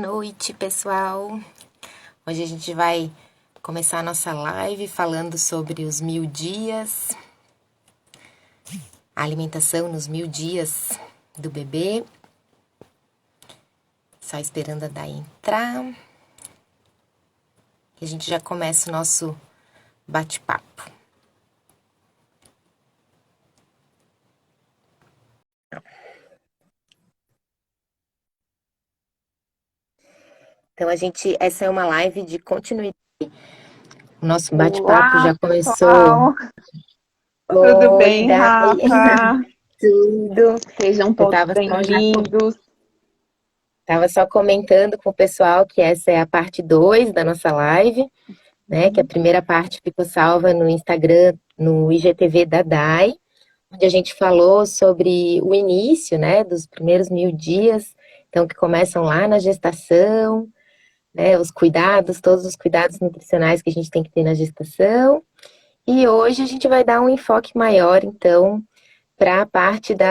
Noite, pessoal. Hoje a gente vai começar a nossa live falando sobre os 1000 dias, a alimentação nos 1000 dias do bebê. Só esperando a Day entrar. E a gente já começa o nosso bate-papo. Então, essa é uma live de continuidade. O nosso bate-papo Olá, já começou. pessoal. Tudo Oi, bem, Day, Rafa? tudo. Sejam Eu todos bem-vindos. tava só comentando com o pessoal que essa é a parte 2 da nossa live, né? Que a primeira parte ficou salva no Instagram, no IGTV da Day, onde a gente falou sobre o início, né, dos primeiros 1000 dias, então que começam lá na gestação, né, os cuidados, todos os cuidados nutricionais que a gente tem que ter na gestação. E hoje a gente vai dar um enfoque maior, então, para a parte da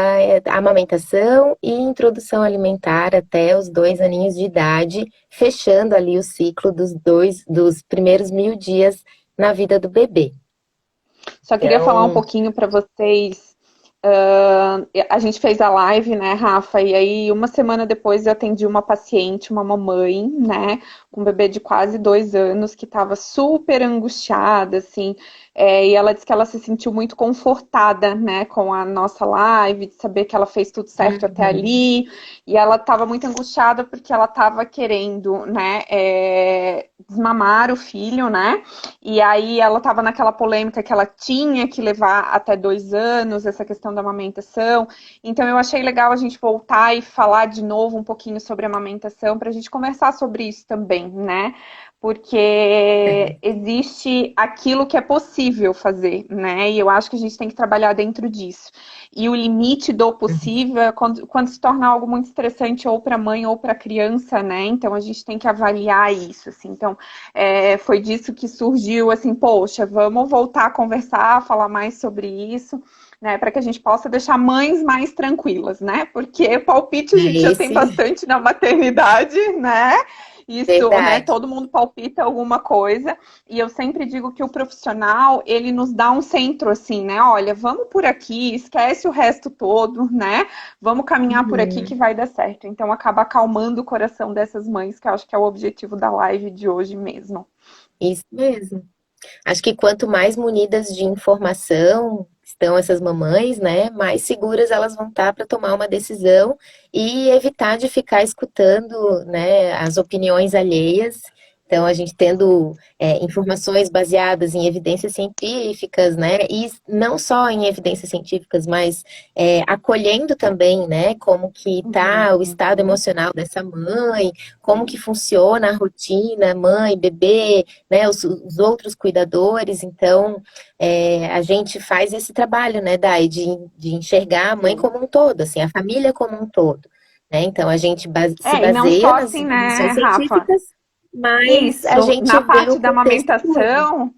amamentação e introdução alimentar até os 2 aninhos de idade, fechando ali o ciclo dos primeiros 1000 dias na vida do bebê. Só queria falar um Então, pouquinho para vocês. A gente fez a live, né, Rafa? E aí, uma semana depois, eu atendi uma paciente, uma mamãe, né, com um bebê de quase 2 anos, que estava super angustiada, assim. E ela disse que ela se sentiu muito confortada, né, com a nossa live, de saber que ela fez tudo certo até uhum, ali. E ela estava muito angustiada porque ela estava querendo, né, desmamar o filho, né? E aí ela estava naquela polêmica que ela tinha que levar até 2 anos, essa questão da amamentação. Então eu achei legal a gente voltar e falar de novo um pouquinho sobre amamentação, para a gente conversar sobre isso também, né? Porque existe aquilo que é possível fazer, né? E eu acho que a gente tem que trabalhar dentro disso. E o limite do uhum. possível é quando se torna algo muito estressante ou para a mãe ou para a criança, né? Então a gente tem que avaliar isso, assim. Então foi disso que surgiu, assim, poxa, vamos voltar a conversar, falar mais sobre isso, né, para que a gente possa deixar mães mais tranquilas, né, porque palpite a gente já tem Esse, bastante na maternidade, né, isso, né, verdade. todo mundo palpita alguma coisa, e eu sempre digo que o profissional, ele nos dá um centro, assim, né, olha, vamos por aqui, esquece o resto todo, né, vamos caminhar por aqui que Uhum. vai dar certo. Então, acaba acalmando o coração dessas mães, que eu acho que é o objetivo da live de hoje mesmo. Isso mesmo. Acho que quanto mais munidas de informação estão essas mamães, né, mais seguras elas vão estar para tomar uma decisão e evitar de ficar escutando, né, as opiniões alheias. Então, a gente tendo informações baseadas em evidências científicas, né, e não só em evidências científicas, mas acolhendo também, né, como que está o estado Uhum. emocional dessa mãe, como que funciona a rotina, mãe, bebê, né, os outros cuidadores. Então, a gente faz esse trabalho, né, Dai, de enxergar a mãe Sim. como um todo, assim, a família como um todo, né? Então, a gente se E não só baseia nas assim, né, informações Rafa? científicas, mas a Isso, gente na vê parte o da contexto todo. amamentação,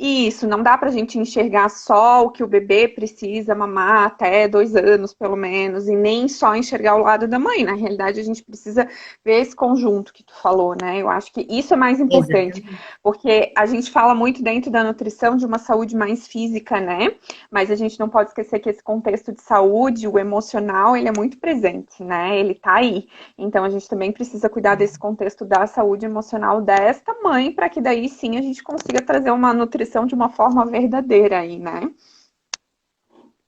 isso, não dá para a gente enxergar só o que o bebê precisa mamar até 2 anos, pelo menos, e nem só enxergar o lado da mãe. Na realidade, a gente precisa ver esse conjunto que tu falou, né? Eu acho que isso é mais importante, Exatamente. porque a gente fala muito dentro da nutrição de uma saúde mais física, né? Mas a gente não pode esquecer que esse contexto de saúde, o emocional, ele é muito presente, né? Ele tá aí. Então a gente também precisa cuidar desse contexto da saúde emocional desta mãe, para que daí sim a gente consiga trazer uma nutrição de uma forma verdadeira aí, né?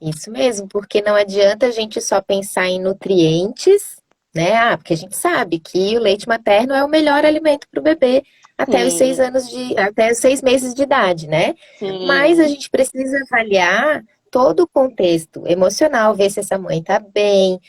Isso mesmo, porque não adianta a gente só pensar em nutrientes, né? Ah, porque a gente sabe que o leite materno é o melhor alimento para o bebê até os seis Sim, anos de, até os 6 meses de idade, né? Mas a sim. gente precisa avaliar todo o contexto emocional, ver se essa mãe tá bem,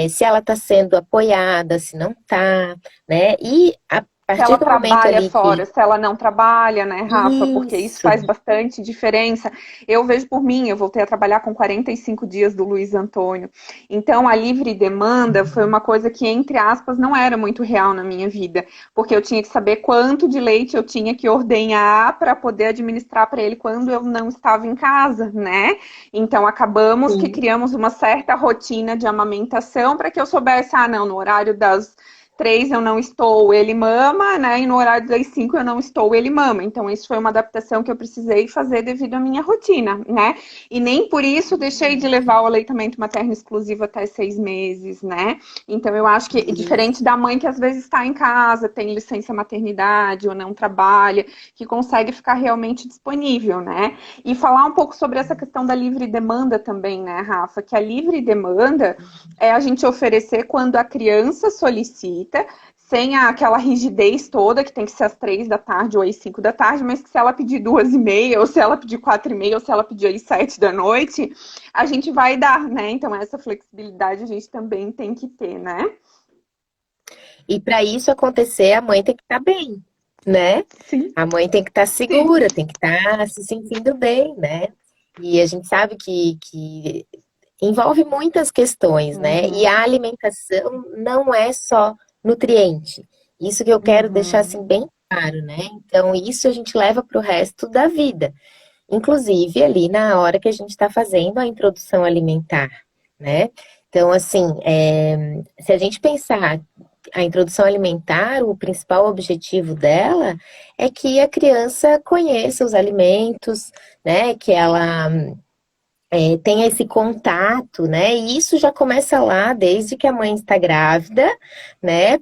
se ela tá sendo apoiada, se não tá, né? E a Se partir ela do momento trabalha ali fora, que se ela não trabalha, né, Rafa? Porque isso isso, faz bastante diferença. Eu vejo por mim, eu voltei a trabalhar com 45 dias do Luiz Antônio. Então, a livre demanda foi uma coisa que, entre aspas, não era muito real na minha vida, porque eu tinha que saber quanto de leite eu tinha que ordenhar para poder administrar para ele quando eu não estava em casa, né? Então, acabamos que sim, criamos uma certa rotina de amamentação para que eu soubesse, ah, não, no horário das 3 eu não estou, ele mama, né? E no horário das 5 eu não estou, ele mama. Então, isso foi uma adaptação que eu precisei fazer devido à minha rotina, né? E nem por isso deixei de levar o aleitamento materno exclusivo até 6 meses, né? Então, eu acho que, diferente da mãe que às vezes está em casa, tem licença maternidade ou não trabalha, que consegue ficar realmente disponível, né? E falar um pouco sobre essa questão da livre demanda também, né, Rafa? Que a livre demanda é a gente oferecer quando a criança solicita, sem aquela rigidez toda, que tem que ser às 3 da tarde ou às 5 da tarde, mas que se ela pedir 2h30, ou se ela pedir 4h30, ou se ela pedir às 7 da noite, a gente vai dar, né? Então, essa flexibilidade a gente também tem que ter, né? E para isso acontecer, a mãe tem que estar bem, né? Sim. A mãe tem que estar segura, tem que estar se sentindo bem, né? E a gente sabe que envolve muitas questões, né? E a alimentação não é só nutriente. Isso que eu quero deixar assim bem claro, né? Então, isso a gente leva para o resto da vida. Inclusive ali na hora que a gente está fazendo a introdução alimentar, né? Então, assim, se a gente pensar a introdução alimentar, o principal objetivo dela é que a criança conheça os alimentos, né? Que ela tenha esse contato, né? E isso já começa lá desde que a mãe está grávida, né?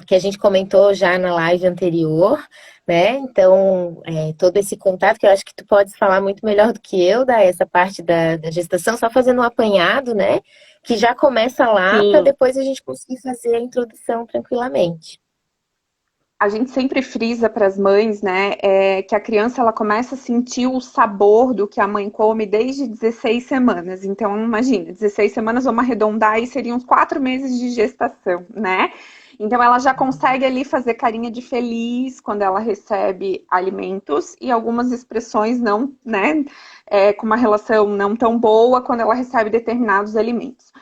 Que a gente comentou já na live anterior, né? Então, todo esse contato, que eu acho que tu podes falar muito melhor do que eu, essa parte da gestação, só fazendo um apanhado, né? Que já começa lá para Sim. depois a gente conseguir fazer a introdução tranquilamente. A gente sempre frisa para as mães, né, que a criança ela começa a sentir o sabor do que a mãe come desde 16 semanas. Então, imagina, 16 semanas, vamos arredondar, e seriam uns 4 meses de gestação, né? Então, ela já consegue ali fazer carinha de feliz quando ela recebe alimentos e algumas expressões não, né, com uma relação não tão boa quando ela recebe determinados alimentos.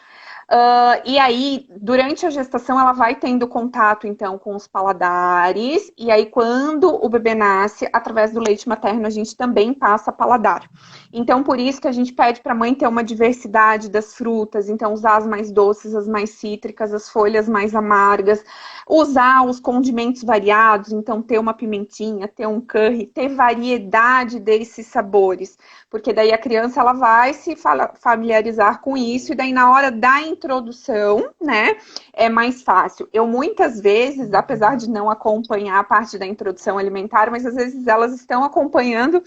E aí, durante a gestação, ela vai tendo contato, então, com os paladares. E aí, quando o bebê nasce, através do leite materno, a gente também passa paladar. Então, por isso que a gente pede para a mãe ter uma diversidade das frutas. Então, usar as mais doces, as mais cítricas, as folhas mais amargas. Usar os condimentos variados. Então, ter uma pimentinha, ter um curry, ter variedade desses sabores. Porque daí a criança ela vai se familiarizar com isso. E daí, na hora da introdução, né, é mais fácil. Eu muitas vezes, apesar de não acompanhar a parte da introdução alimentar, mas às vezes elas estão acompanhando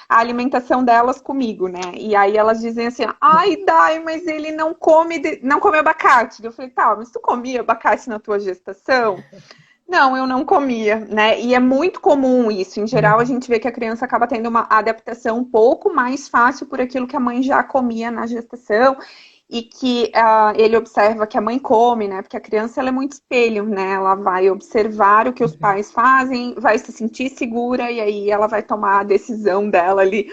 a alimentação delas comigo, né? E aí elas dizem assim: ai, Dai, mas ele não come abacate. Eu falei: tá, mas tu comia abacate na tua gestação? Não, eu não comia, né? E é muito comum isso. Em geral, a gente vê que a criança acaba tendo uma adaptação um pouco mais fácil por aquilo que a mãe já comia na gestação e que ele observa que a mãe come, né? Porque a criança ela é muito espelho, né? Ela vai observar o que os pais fazem, vai se sentir segura e aí ela vai tomar a decisão dela ali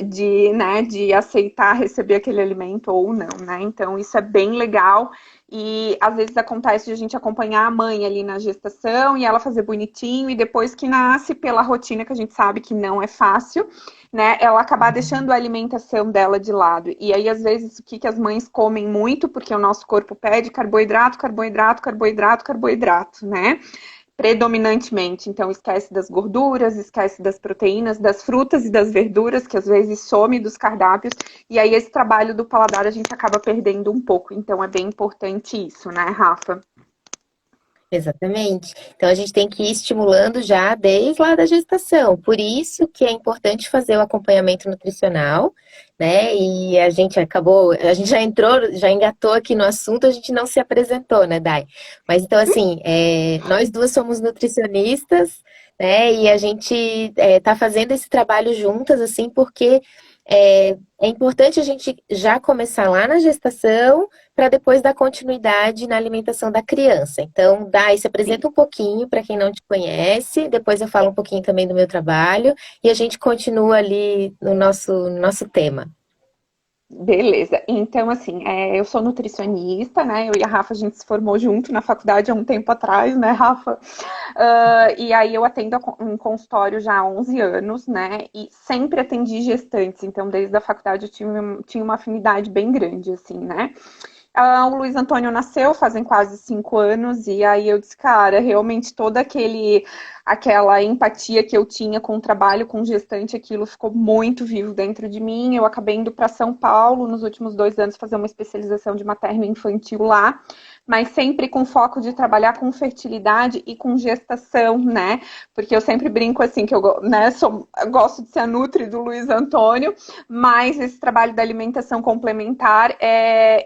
de, né, de aceitar receber aquele alimento ou não, né? Então isso é bem legal. E às vezes acontece de a gente acompanhar a mãe ali na gestação e ela fazer bonitinho, e depois que nasce, pela rotina que a gente sabe que não é fácil, né, ela acabar deixando a alimentação dela de lado. E aí, às vezes, o que as mães comem muito, porque o nosso corpo pede carboidrato, carboidrato, carboidrato, carboidrato, né? Predominantemente. Então, esquece das gorduras, esquece das proteínas, das frutas e das verduras, que às vezes some dos cardápios. E aí, esse trabalho do paladar a gente acaba perdendo um pouco. Então, é bem importante isso, né, Rafa? Exatamente. Então a gente tem que ir estimulando já desde lá da gestação. Por isso que é importante fazer o acompanhamento nutricional, né? E a gente já entrou, já engatou aqui no assunto, a gente não se apresentou, né, Dai? Mas então, assim, nós duas somos nutricionistas, né? E a gente tá fazendo esse trabalho juntas, assim, porque é importante a gente já começar lá na gestação para depois dar continuidade na alimentação da criança. Então, Dai, se apresenta um pouquinho para quem não te conhece, depois eu falo um pouquinho também do meu trabalho e a gente continua ali no nosso tema. Beleza. Então, assim, eu sou nutricionista, né? Eu e a Rafa, a gente se formou junto na faculdade há um tempo atrás, né, Rafa? E aí eu atendo um consultório já há 11 anos, né? E sempre atendi gestantes. Então, desde a faculdade eu tinha uma afinidade bem grande, assim, né? O Luiz Antônio nasceu fazem quase 5 anos, e aí eu disse, cara, realmente toda aquela empatia que eu tinha com o trabalho com gestante, aquilo ficou muito vivo dentro de mim. Eu acabei indo para São Paulo nos últimos 2 anos fazer uma especialização de materno e infantil lá, mas sempre com foco de trabalhar com fertilidade e com gestação, né? Porque eu sempre brinco assim, que eu, né, eu gosto de ser a nutri do Luiz Antônio, mas esse trabalho da alimentação complementar,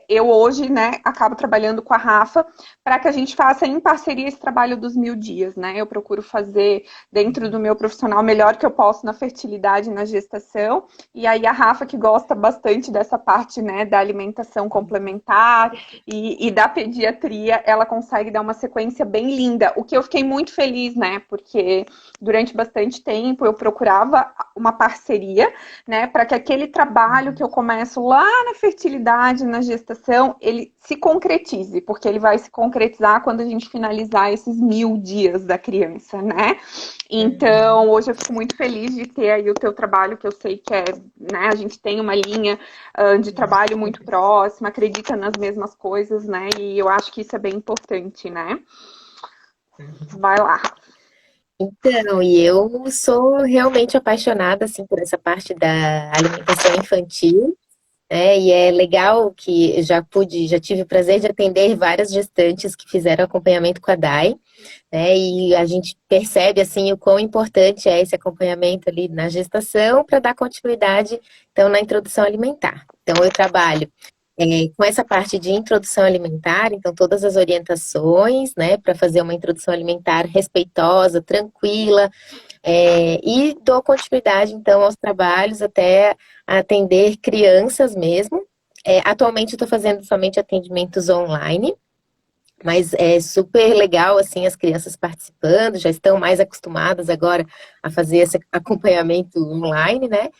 eu hoje, né, acabo trabalhando com a Rafa para que a gente faça em parceria esse trabalho dos 1.000 dias, né? Eu procuro fazer dentro do meu profissional o melhor que eu posso na fertilidade e na gestação, e aí a Rafa, que gosta bastante dessa parte, né, da alimentação complementar e da pediatria, ela consegue dar uma sequência bem linda, o que eu fiquei muito feliz, né, porque durante bastante tempo eu procurava uma parceria, né, para que aquele trabalho que eu começo lá na fertilidade, na gestação, ele se concretize, porque ele vai se concretizar quando a gente finalizar esses 1.000 dias da criança, né? Então, hoje eu fico muito feliz de ter aí o teu trabalho, que eu sei que né, a gente tem uma linha de trabalho muito próxima, acredita nas mesmas coisas, né? E eu acho que isso é bem importante, né? Vai lá. Então, e eu sou realmente apaixonada assim por essa parte da alimentação infantil, né? E é legal que já tive o prazer de atender várias gestantes que fizeram acompanhamento com a DAI, né? E a gente percebe assim o quão importante é esse acompanhamento ali na gestação para dar continuidade então na introdução alimentar. Então eu trabalho com essa parte de introdução alimentar, então todas as orientações, né, para fazer uma introdução alimentar respeitosa, tranquila, e dou continuidade então aos trabalhos até atender crianças mesmo. Atualmente eu estou fazendo somente atendimentos online, mas é super legal, assim, as crianças participando, já estão mais acostumadas agora a fazer esse acompanhamento online, né?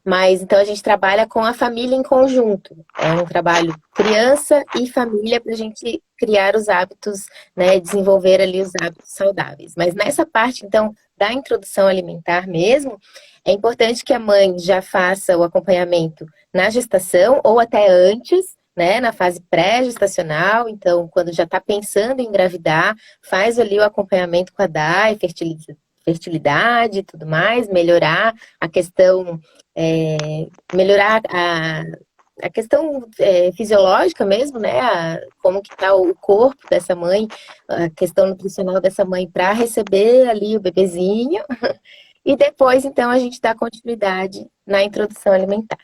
Mas então a gente trabalha com a família em conjunto. É um trabalho criança e família para a gente criar os hábitos, né? Desenvolver ali os hábitos saudáveis. Mas nessa parte, então, da introdução alimentar mesmo, é importante que a mãe já faça o acompanhamento na gestação ou até antes, né, na fase pré-gestacional. Então, quando já está pensando em engravidar, faz ali o acompanhamento com a DAI, fertilidade e tudo mais, melhorar a questão, melhorar a questão fisiológica mesmo, né, como que está o corpo dessa mãe, a questão nutricional dessa mãe para receber ali o bebezinho, e depois, então, a gente dá continuidade na introdução alimentar.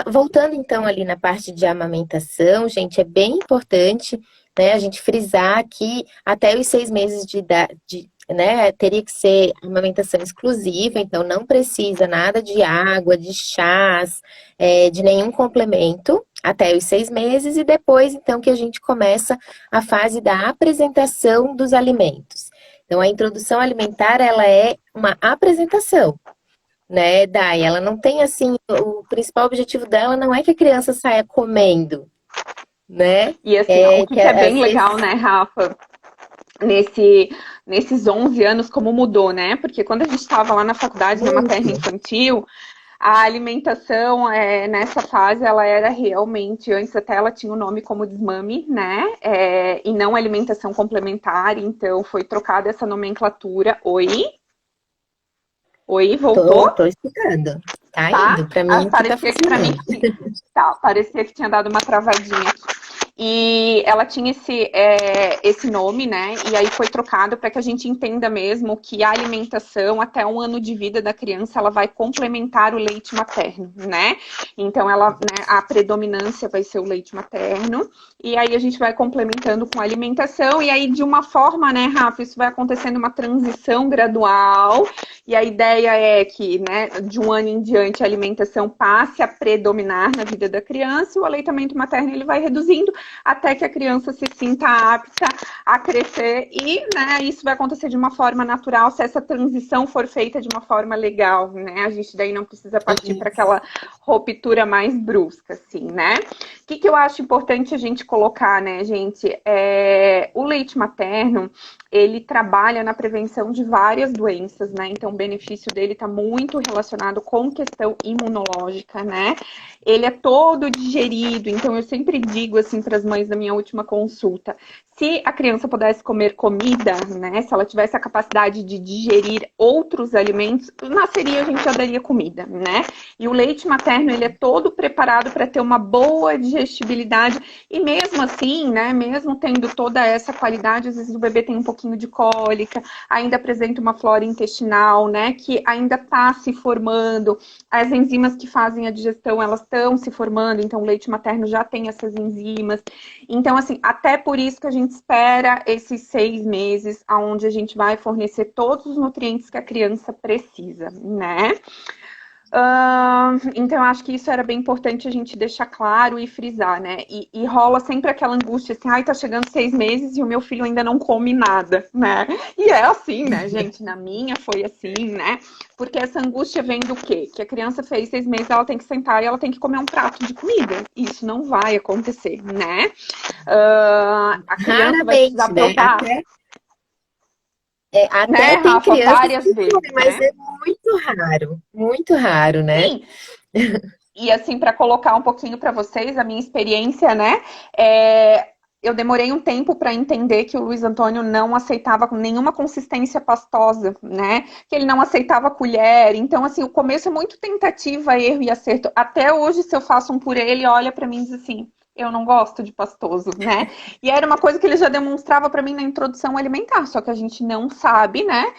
Voltando então ali na parte de amamentação, gente, é bem importante, né, a gente frisar que até os 6 meses de idade, né, teria que ser amamentação exclusiva, então não precisa nada de água, de chás, de nenhum complemento até os 6 meses, e depois então que a gente começa a fase da apresentação dos alimentos. Então a introdução alimentar, ela é uma apresentação, né, Dai? Ela não tem assim, o principal objetivo dela não é que a criança saia comendo, né? E assim, o que é bem legal, né, Rafa? Nesses 11 anos, como mudou, né? Porque quando a gente estava lá na faculdade, na materna infantil, a alimentação nessa fase, ela era realmente, antes até ela tinha o nome como desmame, né? E não alimentação complementar, então foi trocada essa nomenclatura. Oi? Oi, voltou? Tô escutando. Tá indo, pra mim que tá Parecia que pra mim funcionando. parecia que tinha dado uma travadinha aqui. E ela tinha esse nome, né? E aí foi trocado para que a gente entenda mesmo que a alimentação, até 1 ano de vida da criança, ela vai complementar o leite materno, né? Então, né, a predominância vai ser o leite materno. E aí a gente vai complementando com a alimentação. E aí, de uma forma, né, Rafa, isso vai acontecendo uma transição gradual. E a ideia é que, né, de 1 ano em diante, a alimentação passe a predominar na vida da criança e o aleitamento materno ele vai reduzindo até que a criança se sinta apta a crescer e, né, isso vai acontecer de uma forma natural se essa transição for feita de uma forma legal, né? A gente daí não precisa partir para aquela ruptura mais brusca, assim, né? O que eu acho importante a gente colocar, né, gente? O leite materno, ele trabalha na prevenção de várias doenças, né? Então, o benefício dele está muito relacionado com questão imunológica, né? Ele é todo digerido, então eu sempre digo assim para as mães da minha última consulta, se a criança pudesse comer comida, né? Se ela tivesse a capacidade de digerir outros alimentos, nasceria, a gente já daria comida, né? E o leite materno, ele é todo preparado para ter uma boa digestibilidade e mesmo assim, né? Mesmo tendo toda essa qualidade, às vezes o bebê tem um pouquinho de cólica, ainda apresenta uma flora intestinal, né? Que ainda está se formando. As enzimas que fazem a digestão, elas estão se formando, então o leite materno já tem essas enzimas. Então, assim, até por isso que a gente espera esses 6 meses, onde a gente vai fornecer todos os nutrientes que a criança precisa, né? Então, eu acho que isso era bem importante a gente deixar claro e frisar, né? E rola sempre aquela angústia assim, ai, tá chegando 6 meses e o meu filho ainda não come nada, né? E é assim, né, gente? Na minha foi assim, né? Porque essa angústia vem do quê? Que a criança fez 6 meses, ela tem que sentar e ela tem que comer um prato de comida. Isso não vai acontecer, né? A criança vai precisar Raramente, né? provar, Até né, tem Rafa, crianças várias que comem, vezes, mas né? é muito raro, né? Sim. E assim, para colocar um pouquinho para vocês, a minha experiência, né? Eu demorei um tempo para entender que o Luiz Antônio não aceitava nenhuma consistência pastosa, né? Que ele não aceitava colher. Então, assim, o começo é muito tentativa, erro e acerto. Até hoje, se eu faço um purê, ele olha para mim e diz assim: eu não gosto de pastoso, né? E era uma coisa que ele já demonstrava para mim na introdução alimentar, só que a gente não sabe, né?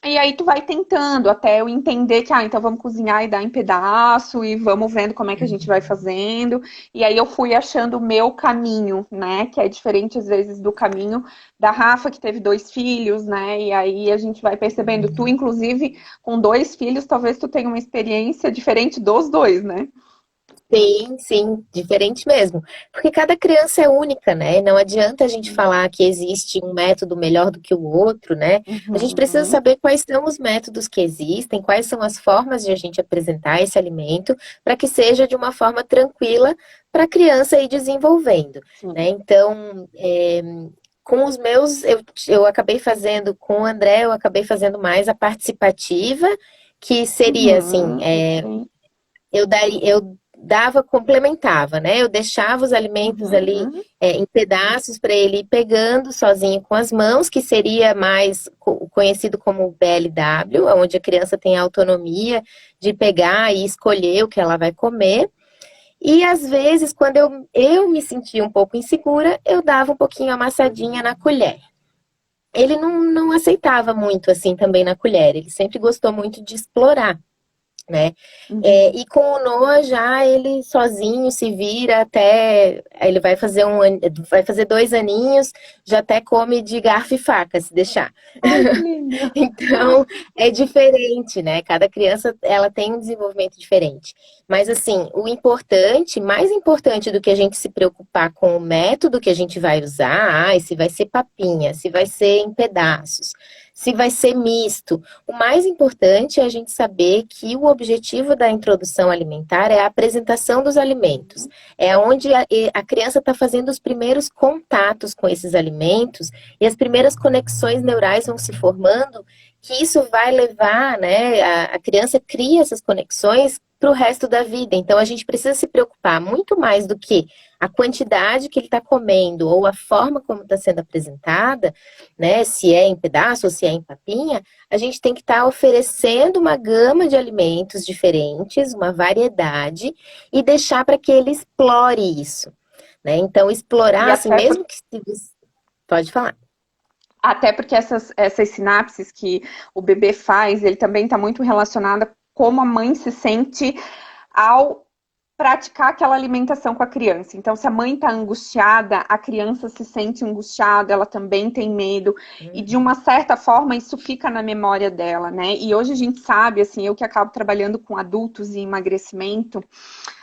E aí tu vai tentando até eu entender que, então vamos cozinhar e dar em pedaço e vamos vendo como é que a gente vai fazendo. E aí eu fui achando o meu caminho, né? Que é diferente às vezes do caminho da Rafa, que teve 2 filhos, né? E aí a gente vai percebendo, tu inclusive com 2 filhos, talvez tu tenha uma experiência diferente dos 2, né? Sim, sim, diferente mesmo. Porque cada criança é única, né? Não adianta a gente falar que existe um método melhor do que o outro, né? A gente precisa Uhum. saber quais são os métodos que existem, quais são as formas de a gente apresentar esse alimento, para que seja de uma forma tranquila para a criança ir desenvolvendo, né? Sim. Então, com os meus, eu acabei fazendo, com o André, eu acabei fazendo mais a participativa, que seria assim, Ok. eu dava, complementava, né? Eu deixava os alimentos ali Uhum. em pedaços para ele ir pegando sozinho com as mãos, que seria mais conhecido como BLW, onde a criança tem a autonomia de pegar e escolher o que ela vai comer. E às vezes, quando eu me sentia um pouco insegura, eu dava um pouquinho amassadinha na colher. Ele não aceitava muito assim também na colher, ele sempre gostou muito de explorar, né? Uhum. E com o Noah já ele sozinho se vira até ele vai fazer 2 aninhos, já até come de garfo e faca, se deixar. Ai, que lindo. Então é diferente, né? Cada criança ela tem um desenvolvimento diferente. Mas assim, o importante, mais importante do que a gente se preocupar com o método que a gente vai usar, se vai ser papinha, se vai ser em pedaços, se vai ser misto. O mais importante é a gente saber que o objetivo da introdução alimentar é a apresentação dos alimentos. É onde a criança está fazendo os primeiros contatos com esses alimentos e as primeiras conexões neurais vão se formando, que isso vai levar, né? A criança cria essas conexões para o resto da vida. Então a gente precisa se preocupar muito mais do que a quantidade que ele está comendo ou a forma como está sendo apresentada, né? Se é em pedaço ou se é em papinha, a gente tem que estar oferecendo uma gama de alimentos diferentes, uma variedade, e deixar para que ele explore isso, né? Então, E explorar, assim, até mesmo que. Pode falar. Até porque essas sinapses que o bebê faz, ele também está muito relacionado a como a mãe se sente ao praticar aquela alimentação com a criança. Então, se a mãe está angustiada, a criança se sente angustiada, ela também tem medo, e de uma certa forma isso fica na memória dela, né? E hoje a gente sabe, assim, eu que acabo trabalhando com adultos e emagrecimento,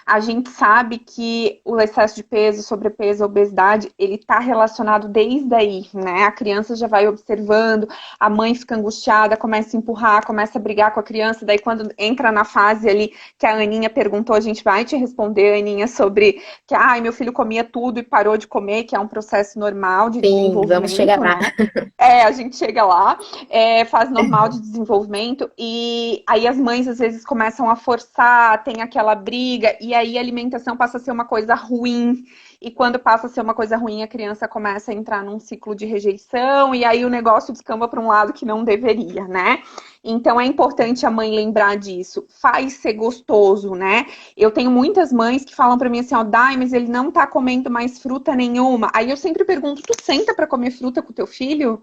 A gente sabe que o excesso de peso, sobrepeso, obesidade, ele está relacionado desde aí, né? A criança já vai observando, a mãe fica angustiada, começa a empurrar, começa a brigar com a criança, daí quando entra na fase ali que a Aninha perguntou, a gente vai te responder, Aninha, sobre que, meu filho comia tudo e parou de comer, que é um processo normal de Sim, vamos chegar desenvolvimento, lá. né? A gente chega lá, fase normal de desenvolvimento, e aí as mães às vezes começam a forçar, tem aquela briga, e aí a alimentação passa a ser uma coisa ruim, e quando passa a ser uma coisa ruim, a criança começa a entrar num ciclo de rejeição, e aí o negócio descamba para um lado que não deveria, né? Então é importante a mãe lembrar disso. Faz ser gostoso, né? Eu tenho muitas mães que falam para mim assim, ó, Dai, mas ele não tá comendo mais fruta nenhuma. Aí eu sempre pergunto, tu senta para comer fruta com teu filho?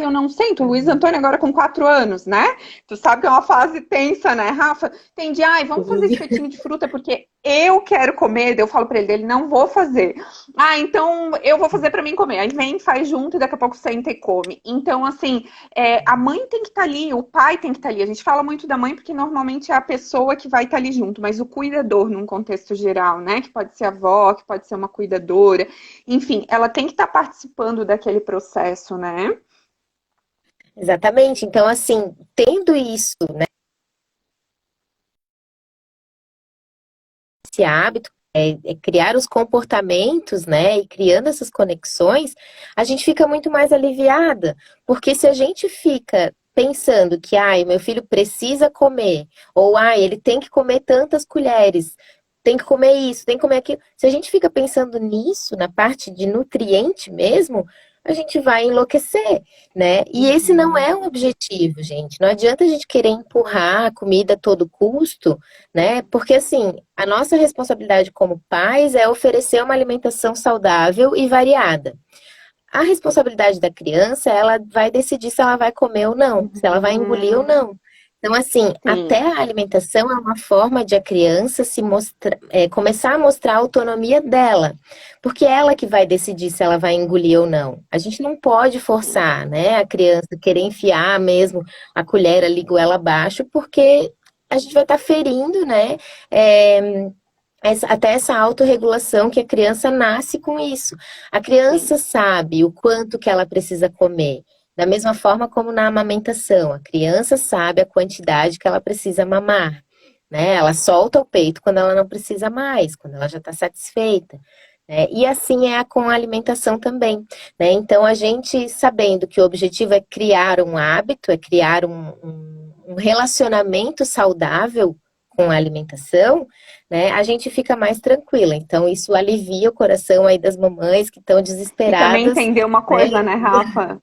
Eu não sento. O Luiz Antônio agora com 4 anos, né? Tu sabe que é uma fase tensa, né, Rafa? Tem de, vamos fazer espetinho de fruta porque eu quero comer. Eu falo para ele, não vou fazer. Então eu vou fazer para mim comer. Aí vem, faz junto e daqui a pouco senta e come. Então, assim, a mãe tem que estar ali, o pai tem que estar ali. A gente fala muito da mãe porque normalmente é a pessoa que vai estar ali junto, mas o cuidador num contexto geral, né? Que pode ser a avó, que pode ser uma cuidadora. Enfim, ela tem que estar participando daquele processo, né? Exatamente. Então, assim, tendo isso, né, esse hábito, criar os comportamentos, né, e criando essas conexões, a gente fica muito mais aliviada, porque se a gente fica pensando que, meu filho precisa comer, ou, ele tem que comer tantas colheres, tem que comer isso, tem que comer aquilo, se a gente fica pensando nisso, na parte de nutriente mesmo, a gente vai enlouquecer, né? E esse não é o objetivo, gente. Não adianta a gente querer empurrar a comida a todo custo, né? Porque assim, a nossa responsabilidade como pais é oferecer uma alimentação saudável e variada. A responsabilidade da criança, ela vai decidir se ela vai comer ou não, se ela vai engolir ou não. Então, assim, Sim. até a alimentação é uma forma de a criança se mostrar, começar a mostrar a autonomia dela, porque é ela que vai decidir se ela vai engolir ou não. A gente não pode forçar, né, a criança querer enfiar mesmo a colher ali goela abaixo, porque a gente vai estar ferindo, né, até essa autorregulação que a criança nasce com isso. A criança sabe o quanto que ela precisa comer. Da mesma forma como na amamentação, a criança sabe a quantidade que ela precisa mamar, né? Ela solta o peito quando ela não precisa mais, quando ela já está satisfeita. Né? E assim é com a alimentação também, né? Então a gente sabendo que o objetivo é criar um hábito, é criar um relacionamento saudável com a alimentação, né, a gente fica mais tranquila. Então, isso alivia o coração aí das mamães que estão E também desesperadas, entender uma né? coisa, né, Rafa?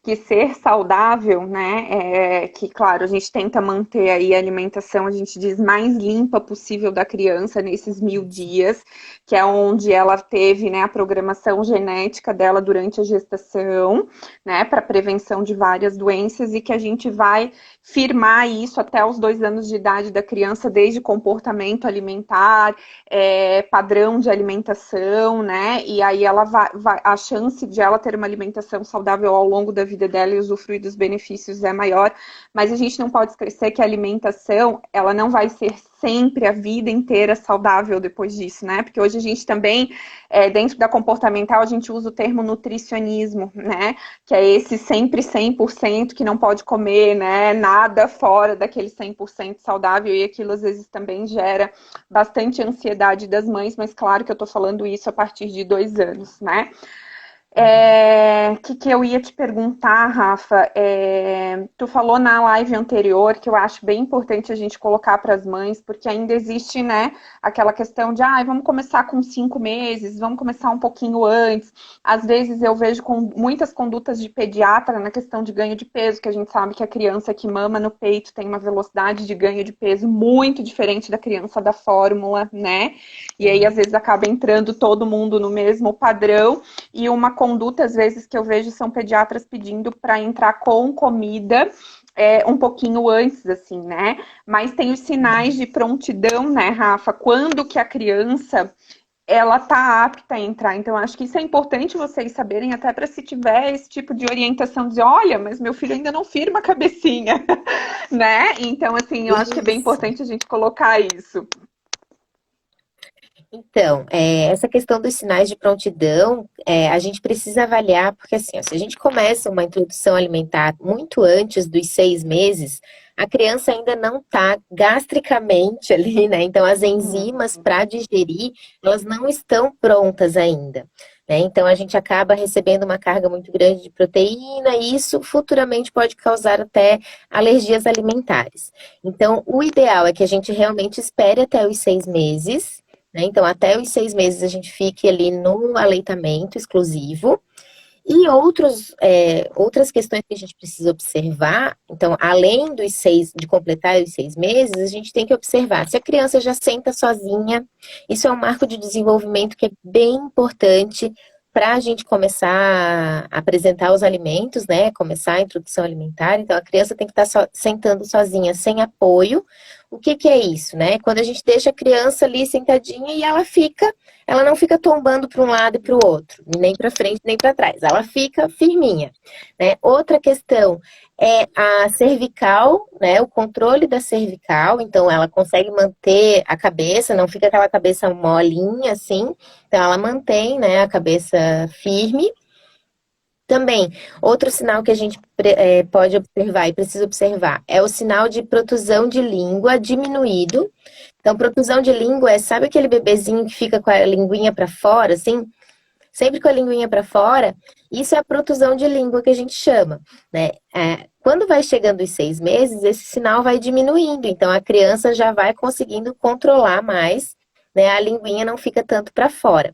Que ser saudável, né, que claro, a gente tenta manter aí a alimentação, a gente diz, mais limpa possível da criança nesses 1000 dias, que é onde ela teve, né, a programação genética dela durante a gestação, né, para prevenção de várias doenças e que a gente vai firmar isso até os 2 anos de idade da criança, desde comportamento alimentar, padrão de alimentação, né, e aí ela a chance de ela ter uma alimentação saudável ao longo da vida dela e usufruir dos benefícios é maior, mas a gente não pode esquecer que a alimentação, ela não vai ser sempre a vida inteira saudável depois disso, né? Porque hoje a gente também, dentro da comportamental, a gente usa o termo nutricionismo, né? Que é esse sempre 100% que não pode comer, né? Nada fora daquele 100% saudável e aquilo às vezes também gera bastante ansiedade das mães, mas claro que eu tô falando isso a partir de 2 anos, né? Que eu ia te perguntar, Rafa? Tu falou na live anterior que eu acho bem importante a gente colocar para as mães, porque ainda existe, né, aquela questão de, vamos começar com 5 meses, vamos começar um pouquinho antes. Às vezes eu vejo com muitas condutas de pediatra na questão de ganho de peso, que a gente sabe que a criança que mama no peito tem uma velocidade de ganho de peso muito diferente da criança da fórmula, né? E aí às vezes acaba entrando todo mundo no mesmo padrão e uma conduta, às vezes, que eu vejo são pediatras pedindo para entrar com comida um pouquinho antes, assim, né? Mas tem os sinais de prontidão, né, Rafa? Quando que a criança ela tá apta a entrar. Então, acho que isso é importante vocês saberem, até para se tiver esse tipo de orientação, dizer, olha, mas meu filho ainda não firma a cabecinha, né? Então, assim, eu acho que é bem Isso. importante a gente colocar isso. Então, essa questão dos sinais de prontidão, a gente precisa avaliar, porque assim, ó, se a gente começa uma introdução alimentar muito antes dos 6 meses, a criança ainda não está gastricamente ali, né? Então, as enzimas para digerir, elas não estão prontas ainda, né? Então, a gente acaba recebendo uma carga muito grande de proteína e isso futuramente pode causar até alergias alimentares. Então, o ideal é que a gente realmente espere até os 6 meses, né? Então, até os 6 meses a gente fique ali no aleitamento exclusivo. E outras questões que a gente precisa observar, então, além de completar os 6 meses, a gente tem que observar se a criança já senta sozinha. Isso é um marco de desenvolvimento que é bem importante para a gente começar a apresentar os alimentos, né? Começar a introdução alimentar. Então, a criança tem que estar sentando sozinha, sem apoio. O que que é isso, né? Quando a gente deixa a criança ali sentadinha e ela não fica tombando para um lado e para o outro, nem para frente nem para trás. Ela fica firminha, né? Outra questão é a cervical, né? O controle da cervical. Então, ela consegue manter a cabeça, não fica aquela cabeça molinha assim. Então, ela mantém, né, a cabeça firme. Também, outro sinal que a gente pode observar e precisa observar é o sinal de protusão de língua diminuído. Então, protusão de língua sabe aquele bebezinho que fica com a linguinha para fora, assim? Sempre com a linguinha para fora? Isso é a protusão de língua que a gente chama, né? Quando vai chegando os 6 meses, esse sinal vai diminuindo. Então, a criança já vai conseguindo controlar mais, né? A linguinha não fica tanto para fora.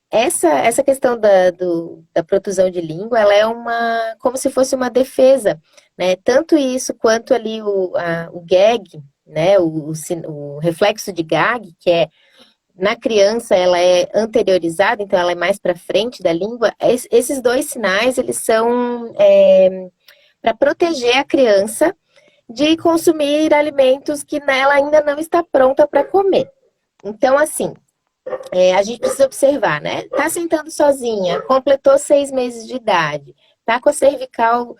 Essa questão da protusão de língua, ela é como se fosse uma defesa, né? Tanto isso quanto ali o gag, né? O reflexo de gag, que na criança ela é anteriorizada, então ela é mais para frente da língua. Esses dois sinais, eles são para proteger a criança de consumir alimentos que ela ainda não está pronta para comer. Então, assim, a gente precisa observar, né? Tá sentando sozinha, completou 6 meses de idade, tá com a cervical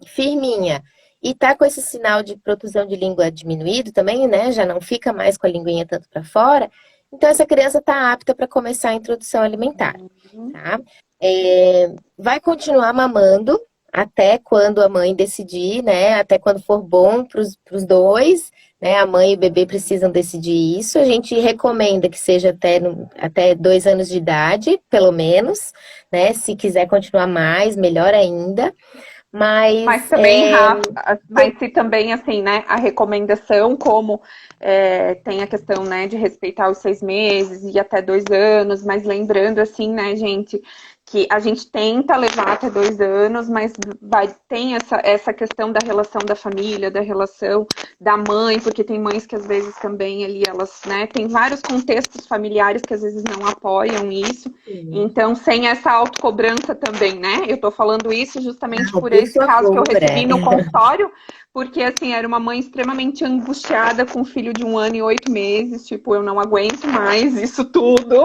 firminha e tá com esse sinal de protusão de língua diminuído também, né? Já não fica mais com a linguinha tanto para fora. Então, essa criança tá apta para começar a introdução alimentar, tá? Vai continuar mamando até quando a mãe decidir, né? Até quando for bom para os dois, né? A mãe e o bebê precisam decidir isso. A gente recomenda que seja até 2 anos de idade, pelo menos, né? Se quiser continuar mais, melhor ainda. Mas também, Rafa, mas se também, assim, né, a recomendação, como tem a questão, né, de respeitar os 6 meses e até 2 anos, mas lembrando, assim, né, gente, que a gente tenta levar até 2 anos, mas tem essa questão da relação da família, da relação da mãe, porque tem mães que às vezes também ali, elas, né, tem vários contextos familiares que às vezes não apoiam isso, então sem essa autocobrança também, né, eu tô falando isso justamente por esse caso que eu recebi no consultório, porque, assim, era uma mãe extremamente angustiada com um filho de 1 ano e 8 meses. Tipo, eu não aguento mais isso tudo,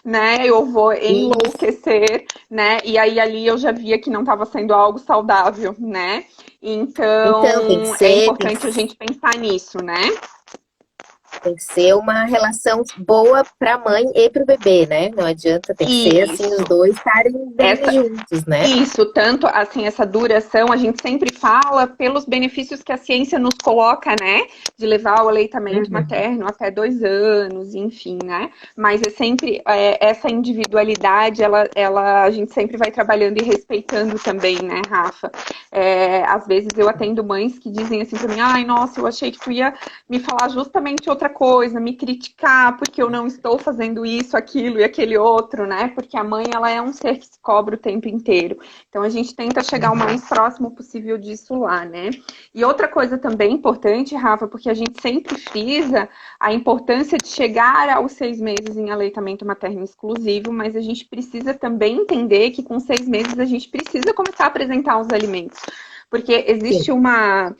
né? Eu vou enlouquecer, né? E aí, ali, eu já via que não estava sendo algo saudável, né? Então é importante a gente pensar nisso, né? Tem que ser uma relação boa para a mãe e para o bebê, né? Não adianta, tem que ser assim, os dois estarem bem juntos, né? Isso, tanto assim, essa duração, a gente sempre fala pelos benefícios que a ciência nos coloca, né? De levar o aleitamento materno até 2 anos, enfim, né? Mas é sempre essa individualidade, a gente sempre vai trabalhando e respeitando também, né, Rafa? Às vezes eu atendo mães que dizem assim para mim, ai, nossa, eu achei que tu ia me falar justamente outra coisa, me criticar porque eu não estou fazendo isso, aquilo e aquele outro, né? Porque a mãe, ela é um ser que se cobra o tempo inteiro. Então, a gente tenta chegar o mais próximo possível disso lá, né? E outra coisa também importante, Rafa, porque a gente sempre frisa a importância de chegar aos 6 meses em aleitamento materno exclusivo, mas a gente precisa também entender que com 6 meses a gente precisa começar a apresentar os alimentos. Porque existe uma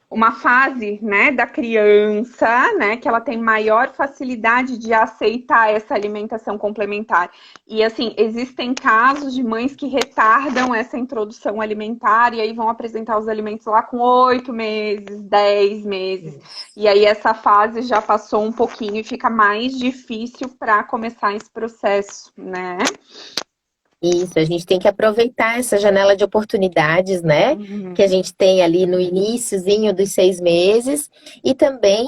uma fase, né, da criança, né, que ela tem maior facilidade de aceitar essa alimentação complementar. E, assim, existem casos de mães que retardam essa introdução alimentar e aí vão apresentar os alimentos lá com 8 meses, 10 meses. E aí essa fase já passou um pouquinho e fica mais difícil para começar esse processo, né? Isso, a gente tem que aproveitar essa janela de oportunidades, né? Que a gente tem ali no iniciozinho dos 6 meses. E também,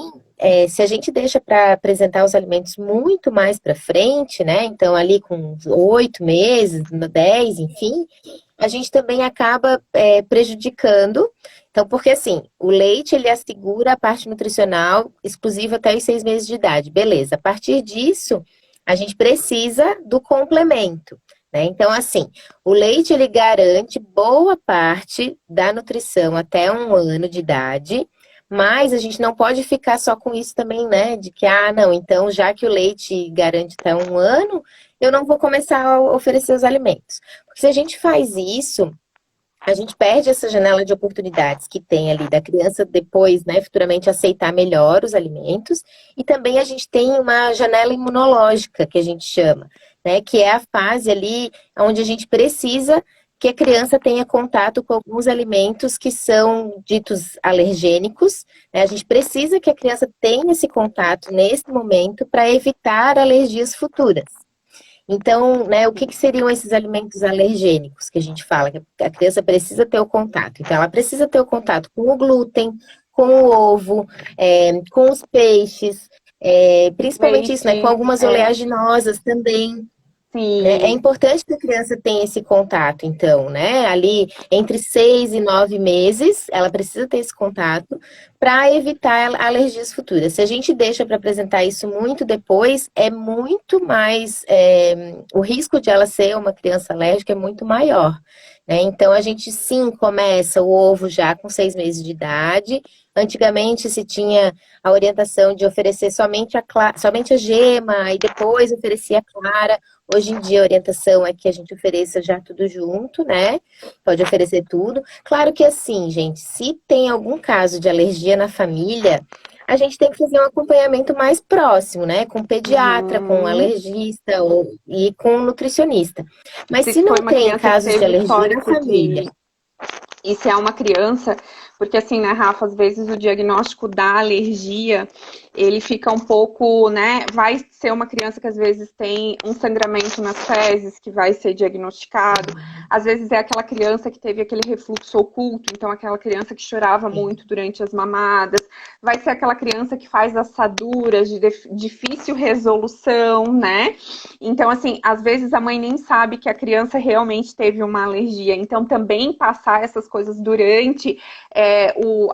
se a gente deixa para apresentar os alimentos muito mais para frente, né? Então, ali com 8 meses, 10, enfim, a gente também acaba prejudicando. Então, porque assim, o leite ele assegura a parte nutricional exclusiva até os 6 meses de idade. Beleza. A partir disso, a gente precisa do complemento. Né? Então, assim, o leite ele garante boa parte da nutrição até 1 ano de idade, mas a gente não pode ficar só com isso também, né? De que, não, então já que o leite garante até 1 ano, eu não vou começar a oferecer os alimentos. Porque se a gente faz isso, a gente perde essa janela de oportunidades que tem ali da criança depois, né, futuramente aceitar melhor os alimentos, e também a gente tem uma janela imunológica, que a gente chama, né, que é a fase ali onde a gente precisa que a criança tenha contato com alguns alimentos que são ditos alergênicos, né, a gente precisa que a criança tenha esse contato nesse momento para evitar alergias futuras. Então, né, o que seriam esses alimentos alergênicos que a gente fala? Que a criança precisa ter o contato. Então, ela precisa ter o contato com o glúten, com o ovo, com os peixes, principalmente isso, né, com algumas oleaginosas também. Sim. É importante que a criança tenha esse contato, então, né? Ali entre 6 e 9 meses, ela precisa ter esse contato para evitar alergias futuras. Se a gente deixa para apresentar isso muito depois, é muito mais. O risco de ela ser uma criança alérgica é muito maior. Né? Então, a gente sim começa o ovo já com 6 meses de idade. Antigamente se tinha a orientação de oferecer somente a gema e depois oferecia a clara. Hoje em dia a orientação é que a gente ofereça já tudo junto, né? Pode oferecer tudo. Claro que assim, gente, se tem algum caso de alergia na família, a gente tem que fazer um acompanhamento mais próximo, né? Com pediatra, com alergista e com nutricionista. Mas se não tem casos de alergia na família. E se é uma criança, porque assim, né, Rafa, às vezes o diagnóstico da alergia, ele fica um pouco, né, vai ser uma criança que às vezes tem um sangramento nas fezes, que vai ser diagnosticado, às vezes é aquela criança que teve aquele refluxo oculto, então aquela criança que chorava muito durante as mamadas, vai ser aquela criança que faz assaduras de difícil resolução, né, então assim, às vezes a mãe nem sabe que a criança realmente teve uma alergia, então também passar essas coisas durante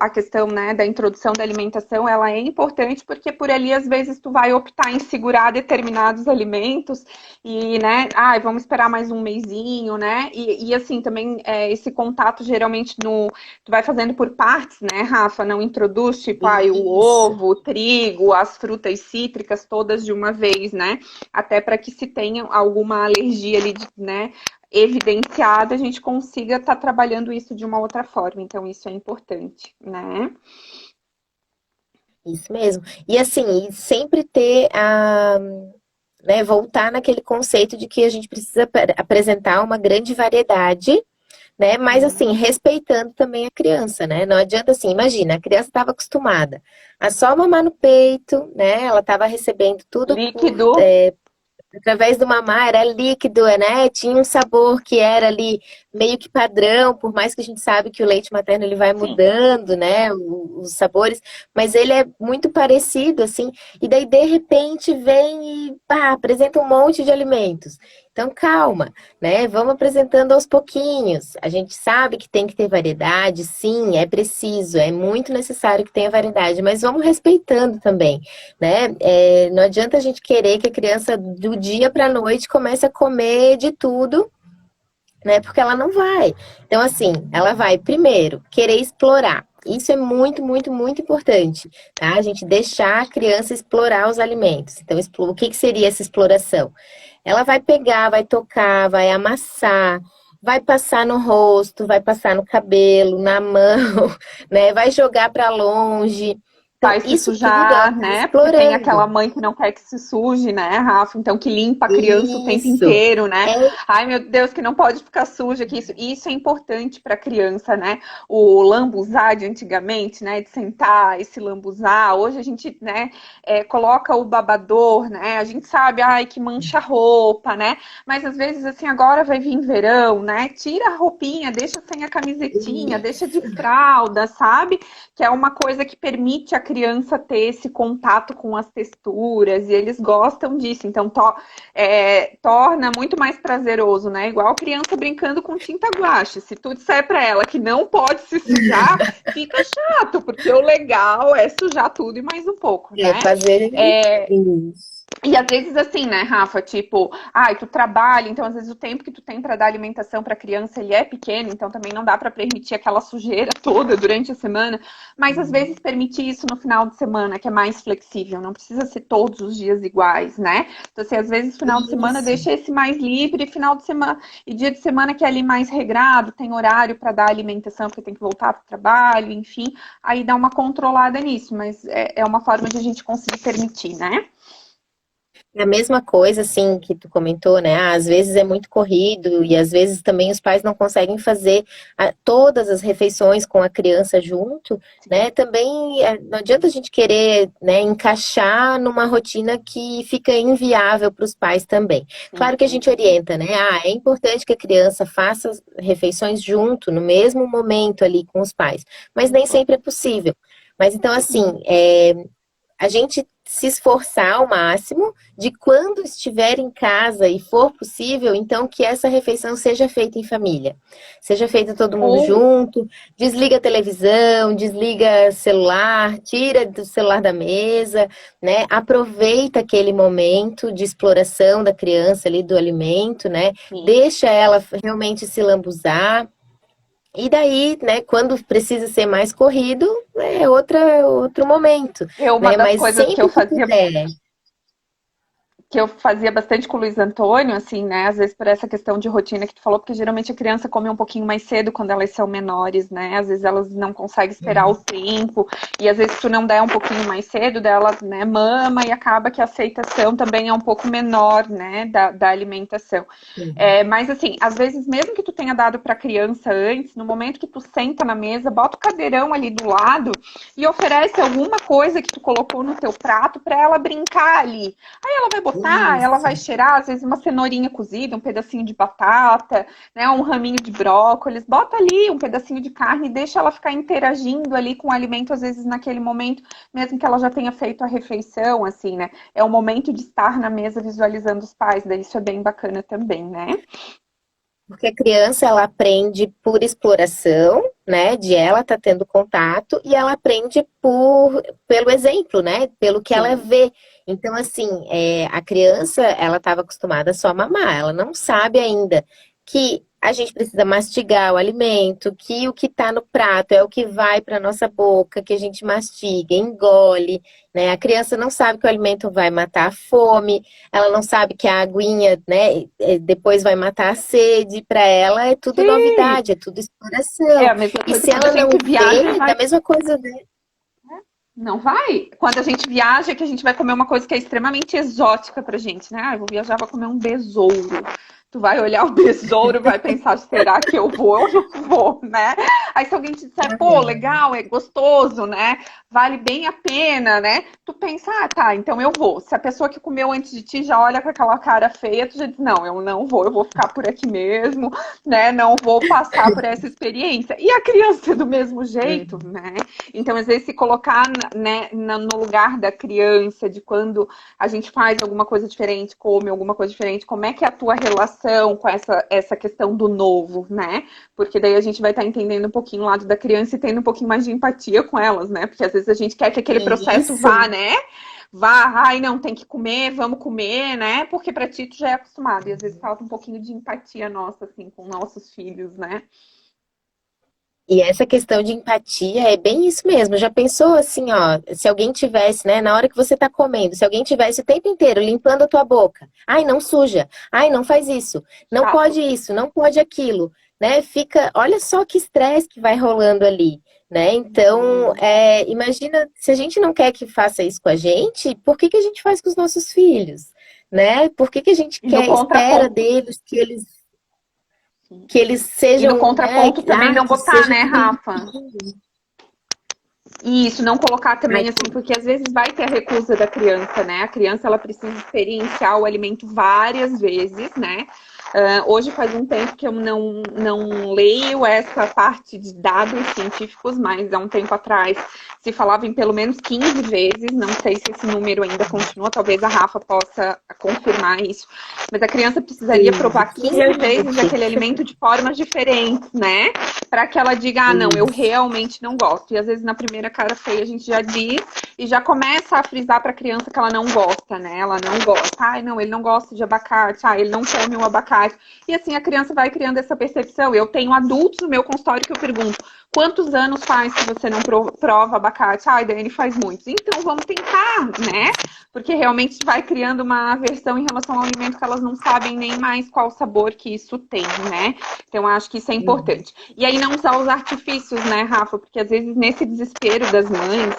a questão, né, da introdução da alimentação, ela é importante porque por ali às vezes tu vai optar em segurar determinados alimentos e, né, vamos esperar mais um mesinho, né, e assim também esse contato geralmente tu vai fazendo por partes, né, Rafa, não introduz tipo, o ovo, o trigo, as frutas cítricas todas de uma vez, né, até para que se tenha alguma alergia ali, né, evidenciada, a gente consiga estar trabalhando isso de uma outra forma. Então, isso é importante, né? Isso mesmo. E assim, sempre ter né, voltar naquele conceito de que a gente precisa apresentar uma grande variedade, né? Mas assim, respeitando também a criança, né? Não adianta assim, imagina, a criança estava acostumada a só mamar no peito, né? Ela estava recebendo tudo líquido. Através do mamar, era líquido, né? Tinha um sabor que era ali meio que padrão, por mais que a gente sabe que o leite materno ele vai mudando, né? Os sabores, mas ele é muito parecido, assim. E daí, de repente, vem e apresenta um monte de alimentos. Então, calma, né? Vamos apresentando aos pouquinhos. A gente sabe que tem que ter variedade, sim, é preciso, é muito necessário que tenha variedade, mas vamos respeitando também, né? Não adianta a gente querer que a criança, do dia para a noite, comece a comer de tudo, né? Porque ela não vai. Então, assim, ela vai, primeiro, querer explorar. Isso é muito, muito, muito importante, tá? A gente deixar a criança explorar os alimentos. Então, o que seria essa exploração? Ela vai pegar, vai tocar, vai amassar, vai passar no rosto, vai passar no cabelo, na mão, né? Vai jogar para longe. Então, Vai se isso tudo ela sujar, está né? Porque tem aquela explorando. mãe que não quer que se suje, né, Rafa? Então que limpa a criança o tempo Isso. inteiro, né? É Ai, meu Deus, que não pode ficar suja, que isso é importante para a criança, né? O lambuzar de antigamente, né? De sentar e se lambuzar. Hoje a gente, né, coloca o babador, né? A gente sabe, ai, que mancha a roupa, né? Mas às vezes, assim, agora vai vir verão, né? Tira a roupinha, deixa sem a camisetinha, deixa de isso. fralda, sabe? Que é uma coisa que permite a criança ter esse contato com as texturas, e eles gostam disso, então torna muito mais prazeroso, né? Igual criança brincando com tinta guache. Se tu disser para ela que não pode se sujar, fica chato, porque o legal é sujar tudo e mais um pouco, É né? fazer isso. E às vezes assim, né, Rafa, tipo, ai, tu trabalha, então às vezes o tempo que tu tem para dar alimentação para criança, ele é pequeno, então também não dá para permitir aquela sujeira toda durante a semana, mas às vezes permitir isso no final de semana, que é mais flexível, não precisa ser todos os dias iguais, né? Então assim, às vezes final de semana Isso. deixa esse mais livre, final de semana e dia de semana que é ali mais regrado, tem horário para dar alimentação, porque tem que voltar para o trabalho, enfim, aí dá uma controlada nisso, mas é uma forma de a gente conseguir permitir, né? É a mesma coisa, assim, que tu comentou, né? Ah, às vezes é muito corrido e às vezes também os pais não conseguem fazer todas as refeições com a criança junto, né? Também não adianta a gente querer, né, encaixar numa rotina que fica inviável para os pais também. Claro que a gente orienta, né? Ah, é importante que a criança faça as refeições junto, no mesmo momento ali com os pais, mas nem sempre é possível. Mas então, assim, a gente se esforçar ao máximo de quando estiver em casa e for possível, então que essa refeição seja feita em família. Seja feita todo mundo Ou junto, desliga a televisão, desliga celular, tira do celular da mesa, né? Aproveita aquele momento de exploração da criança ali do alimento, né? Deixa ela realmente se lambuzar. E daí, né, quando precisa ser mais corrido, é outro momento, uma né? das Mas coisas sempre que puder. que eu fazia bastante com o Luiz Antônio, assim, né? Às vezes por essa questão de rotina que tu falou, porque geralmente a criança come um pouquinho mais cedo quando elas são menores, né? Às vezes elas não conseguem esperar o tempo, e às vezes se tu não der um pouquinho mais cedo, dela, né, mama, e acaba que a aceitação também é um pouco menor, né, da alimentação. Mas assim, às vezes, mesmo que tu tenha dado pra criança antes, no momento que tu senta na mesa, bota o cadeirão ali do lado e oferece alguma coisa que tu colocou no teu prato pra ela brincar ali. Aí ela vai botar, ela Isso. vai cheirar, às vezes, uma cenourinha cozida, um pedacinho de batata, né? Um raminho de brócolis. Bota ali um pedacinho de carne e deixa ela ficar interagindo ali com o alimento, às vezes, naquele momento, mesmo que ela já tenha feito a refeição, assim, né? É o momento de estar na mesa visualizando os pais, daí isso é bem bacana também, né? Porque a criança, ela aprende por exploração, né? De ela estar tendo contato, e ela aprende pelo exemplo, né? Pelo que ela Sim. vê. Então, assim, a criança, ela estava acostumada só a mamar, ela não sabe ainda que a gente precisa mastigar o alimento, que o que está no prato é o que vai para nossa boca, que a gente mastiga, engole, né? A criança não sabe que o alimento vai matar a fome, ela não sabe que a aguinha, né, depois vai matar a sede. Para ela é tudo Sim. novidade, é tudo É exploração. a mesma E coisa se quando a ela não gente viaja e vê, da vai. mesma coisa, né? Não vai? Quando a gente viaja, que a gente vai comer uma coisa que é extremamente exótica pra gente, né? Ah, eu vou viajar, vou comer um besouro. Tu vai olhar o besouro e vai pensar, será que eu vou ou não vou, né? Aí se alguém te disser, pô, legal, é gostoso, né? Vale bem a pena, né? Tu pensa, ah, tá, então eu vou. Se a pessoa que comeu antes de ti já olha com aquela cara feia, tu já diz, não, eu não vou, eu vou ficar por aqui mesmo, né? Não vou passar por essa experiência. E a criança do mesmo jeito, né? Então, às vezes, se colocar, né, no lugar da criança, de quando a gente faz alguma coisa diferente, come alguma coisa diferente, como é que é a tua relação com essa questão do novo, né? Porque daí a gente vai estar entendendo um pouquinho o lado da criança e tendo um pouquinho mais de empatia com elas, né? Porque às vezes a gente quer que aquele processo Isso. vá, né? Vá, ai, não, tem que comer, vamos comer, né? Porque pra ti tu já é acostumado. E às vezes falta um pouquinho de empatia nossa, assim, com nossos filhos, né? E essa questão de empatia é bem isso mesmo. Já pensou assim, ó, se alguém tivesse, né, na hora que você tá comendo, se alguém tivesse o tempo inteiro limpando a tua boca. Ai, não suja. Ai, não faz Chato. isso, não pode aquilo, né? Fica, olha só que estresse que vai rolando ali, né? Então, imagina, se a gente não quer que faça isso com a gente, por que que a gente faz com os nossos filhos, né? Por que que a gente E no quer, espera contraponto, deles que eles e no sejam, né, contraponto também não que botar, seja né, tudo Rafa? limpinho. E isso, não colocar Ai, também assim, porque às vezes vai ter a recusa da criança, né? A criança ela precisa experienciar o alimento várias vezes, né? Hoje faz um tempo que eu não leio essa parte de dados científicos, mas há um tempo atrás se falava em pelo menos 15 vezes, não sei se esse número ainda continua, talvez a Rafa possa confirmar isso, mas a criança precisaria 15, provar 15 15 é o vezes limite. aquele alimento de formas diferentes, né? Para que ela diga, ah, não, eu Isso. realmente não gosto. E às vezes na primeira cara feia a gente já diz e já começa a frisar para a criança que ela não gosta, né? Ela não gosta. Ai, não, ele não gosta de abacate. Ah, ele não come o abacate. E assim a criança vai criando essa percepção. Eu tenho adultos no meu consultório que eu pergunto: quantos anos faz que você não prova abacate? Ai, Dani, faz muitos. Então vamos tentar, né? Porque realmente vai criando uma aversão em relação ao alimento que elas não sabem nem mais qual sabor que isso tem, né? Então acho que isso é importante. E aí não usar os artifícios, né, Rafa? Porque às vezes nesse desespero das mães,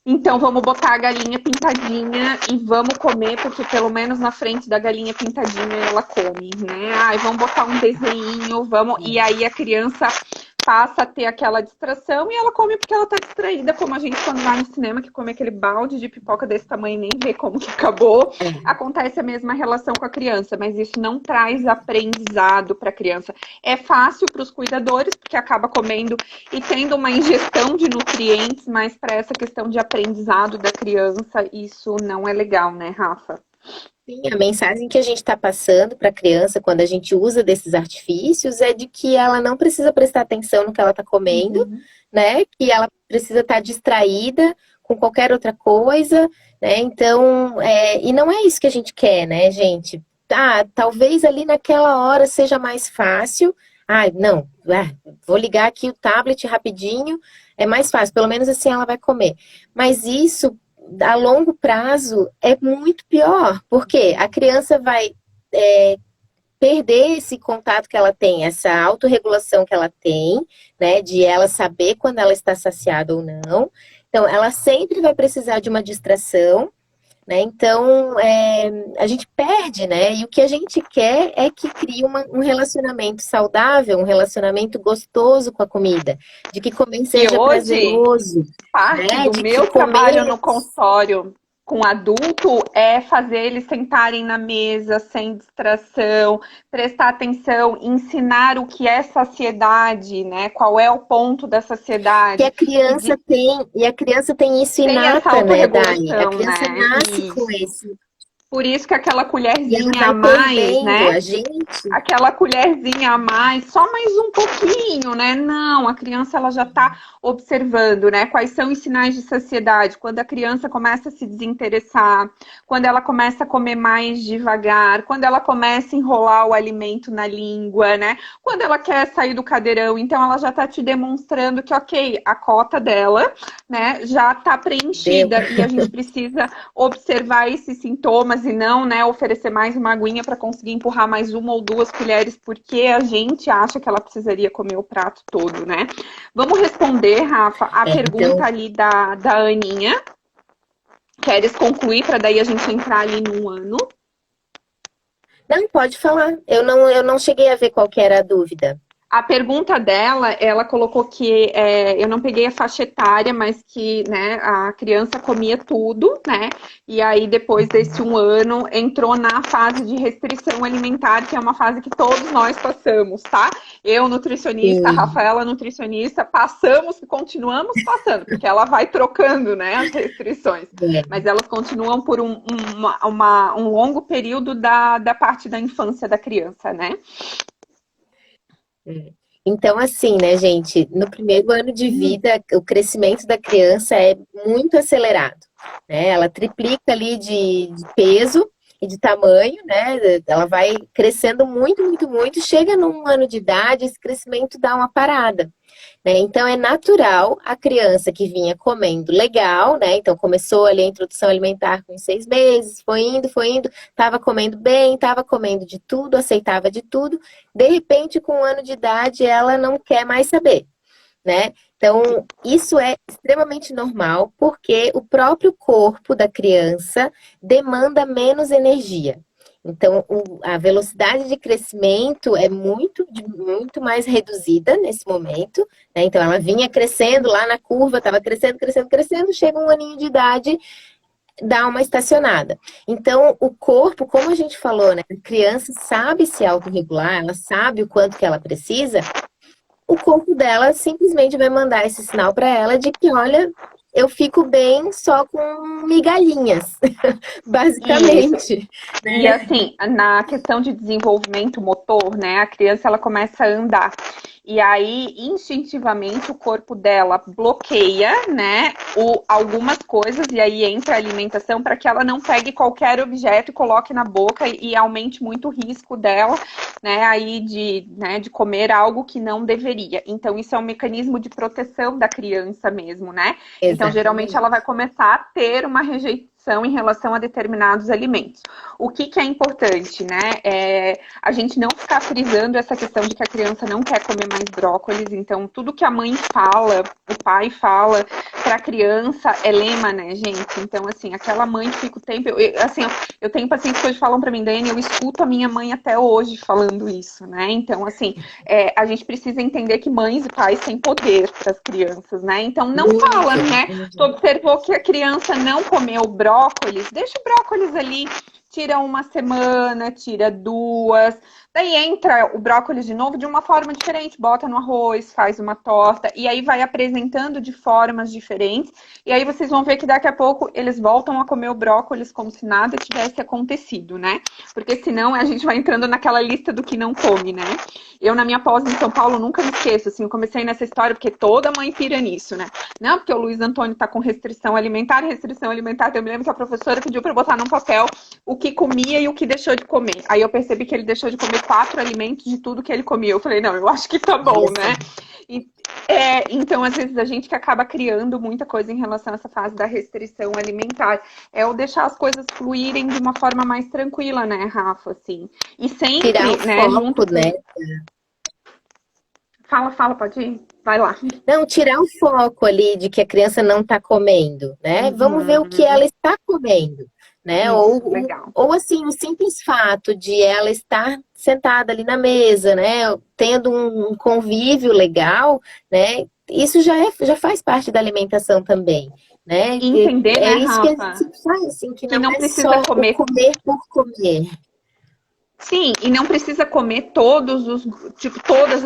então vamos botar a galinha pintadinha e vamos comer, porque pelo menos na frente da galinha pintadinha ela come, né? Ai, vamos botar um desenho, vamos. E aí a criança passa a ter aquela distração e ela come porque ela tá distraída, como a gente quando vai no cinema, que come aquele balde de pipoca desse tamanho e nem vê como que acabou. É. Acontece a mesma relação com a criança, mas isso não traz aprendizado para a criança. É fácil para os cuidadores, porque acaba comendo e tendo uma ingestão de nutrientes, mas para essa questão de aprendizado da criança, isso não é legal, né, Rafa? Sim, a mensagem que a gente está passando para a criança quando a gente usa desses artifícios é de que ela não precisa prestar atenção no que ela está comendo, Uhum. né? Que ela precisa estar distraída com qualquer outra coisa, né? Então, e não é isso que a gente quer, né, gente? Ah, talvez ali naquela hora seja mais fácil. Ah, não, vou ligar aqui o tablet rapidinho, é mais fácil, pelo menos assim ela vai comer. Mas isso a longo prazo é muito pior, porque a criança vai perder esse contato que ela tem, essa autorregulação que ela tem, né, de ela saber quando ela está saciada ou não. Então, ela sempre vai precisar de uma distração, né? Então, a gente perde, né? E o que a gente quer é que crie um relacionamento saudável, um relacionamento gostoso com a comida, de que comer E seja hoje, prazeroso, parte né? do De que meu trabalho comer no consultório com adulto é fazer eles sentarem na mesa sem distração, prestar atenção, ensinar o que é saciedade, né? Qual é o ponto da que saciedade e a criança tem isso tem essa inata, né, Dani? A autorregulação, criança né? nasce E com esse, por isso que aquela e ela colherzinha a vai mais, perdendo, né? a gente, Aquela colherzinha a mais, só mais um pouquinho, né? Não, a criança ela já está observando, né? Quais são os sinais de saciedade? Quando a criança começa a se desinteressar, quando ela começa a comer mais devagar, quando ela começa a enrolar o alimento na língua, né? Quando ela quer sair do cadeirão, então ela já está te demonstrando que, ok, a cota dela, né, já está deu. preenchida e a gente precisa observar esses sintomas e não, né, oferecer mais uma aguinha para conseguir empurrar mais uma ou duas colheres, porque a gente acha que ela precisaria comer o prato todo, né? Vamos responder, Rafa, a pergunta Então, ali da Aninha. Queres concluir para daí a gente entrar ali no ano? não, pode falar. Eu não cheguei a ver qual que era a dúvida. A pergunta dela, ela colocou que eu não peguei a faixa etária, mas que né, a criança comia tudo, né? E aí, depois desse um ano, entrou na fase de restrição alimentar, que é uma fase que todos nós passamos, tá? Eu, nutricionista, a Sim, Rafaela, nutricionista, passamos e continuamos passando, porque ela vai trocando né, as restrições. é, Mas elas continuam por um longo período da parte da infância da criança, né? é. Então, assim, né, gente, no primeiro ano de vida, o crescimento da criança é muito acelerado, né? Ela triplica ali de peso e de tamanho, né? Ela vai crescendo muito, muito, muito. Chega num ano de idade, esse crescimento dá uma parada. né? Então, é natural a criança que vinha comendo legal, né? Então, começou ali a introdução alimentar com 6 meses, foi indo, estava comendo bem, estava comendo de tudo, aceitava de tudo. De repente, com 1 ano de idade, ela não quer mais saber, né? Então, isso é extremamente normal, porque o próprio corpo da criança demanda menos energia. Então, a velocidade de crescimento é muito mais reduzida nesse momento, né? Então, ela vinha crescendo lá na curva, estava crescendo, crescendo, crescendo, chega 1 aninho de idade, dá uma estacionada. Então, o corpo, como a gente falou, né? A criança sabe se autorregular, ela sabe o quanto que ela precisa, o corpo dela simplesmente vai mandar esse sinal para ela de que, olha, eu fico bem só com migalhinhas, Isso. basicamente. E Né? assim, na questão de desenvolvimento motor, né, a criança ela começa a andar. E aí, instintivamente, o corpo dela bloqueia, né, algumas coisas, e aí entra a alimentação para que ela não pegue qualquer objeto e coloque na boca e aumente muito o risco dela, né, aí de comer algo que não deveria. Então, isso é um mecanismo de proteção da criança mesmo, né? Então, geralmente, Exatamente. ela vai começar a ter uma rejeição em relação a determinados alimentos. O que é importante, né? A gente não ficar frisando essa questão de que a criança não quer comer mais brócolis. Então, tudo que a mãe fala, o pai fala para a criança é lema, né, gente? Então, assim, aquela mãe que fica o tempo... Eu tenho pacientes que hoje falam para mim, Dani, eu escuto a minha mãe até hoje falando isso, né? Então, assim, a gente precisa entender que mães e pais têm poder para as crianças, né? Então, não fala, Muito. né? Tu observou que a criança não comeu brócolis, deixa o brócolis ali, tira 1 semana, tira 2, daí entra o brócolis de novo de uma forma diferente, bota no arroz, faz uma torta, e aí vai apresentando de formas diferentes, e aí vocês vão ver que daqui a pouco eles voltam a comer o brócolis como se nada tivesse acontecido, né? Porque senão a gente vai entrando naquela lista do que não come, né? Eu, na minha pós em São Paulo, nunca me esqueço, assim, eu comecei nessa história porque toda mãe pira nisso, né? Não, porque o Luiz Antônio tá com restrição alimentar, eu me lembro que a professora pediu para eu botar num papel o que comia e o que deixou de comer. Aí eu percebi que ele deixou de comer 4 alimentos de tudo que ele comia. Eu falei, não, eu acho que tá bom, né? Então, às vezes, a gente que acaba criando muita coisa em relação a essa fase da restrição alimentar. É o deixar as coisas fluírem de uma forma mais tranquila, né, Rafa? Assim. E sempre, Tirar o né, junto foco, com... né? Fala, pode ir? Vai lá. Não, tirar o foco ali de que a criança não está comendo, né? Vamos ver o que ela está comendo, né? Isso, legal. Ou assim, o simples fato de ela estar sentada ali na mesa, né? Tendo um convívio legal, né? Isso já faz parte da alimentação também, né? E entender, É né, isso que a Rafa, gente faz, assim, que que não não é precisa só o comer. comer por comer. Sim, e não precisa comer todas as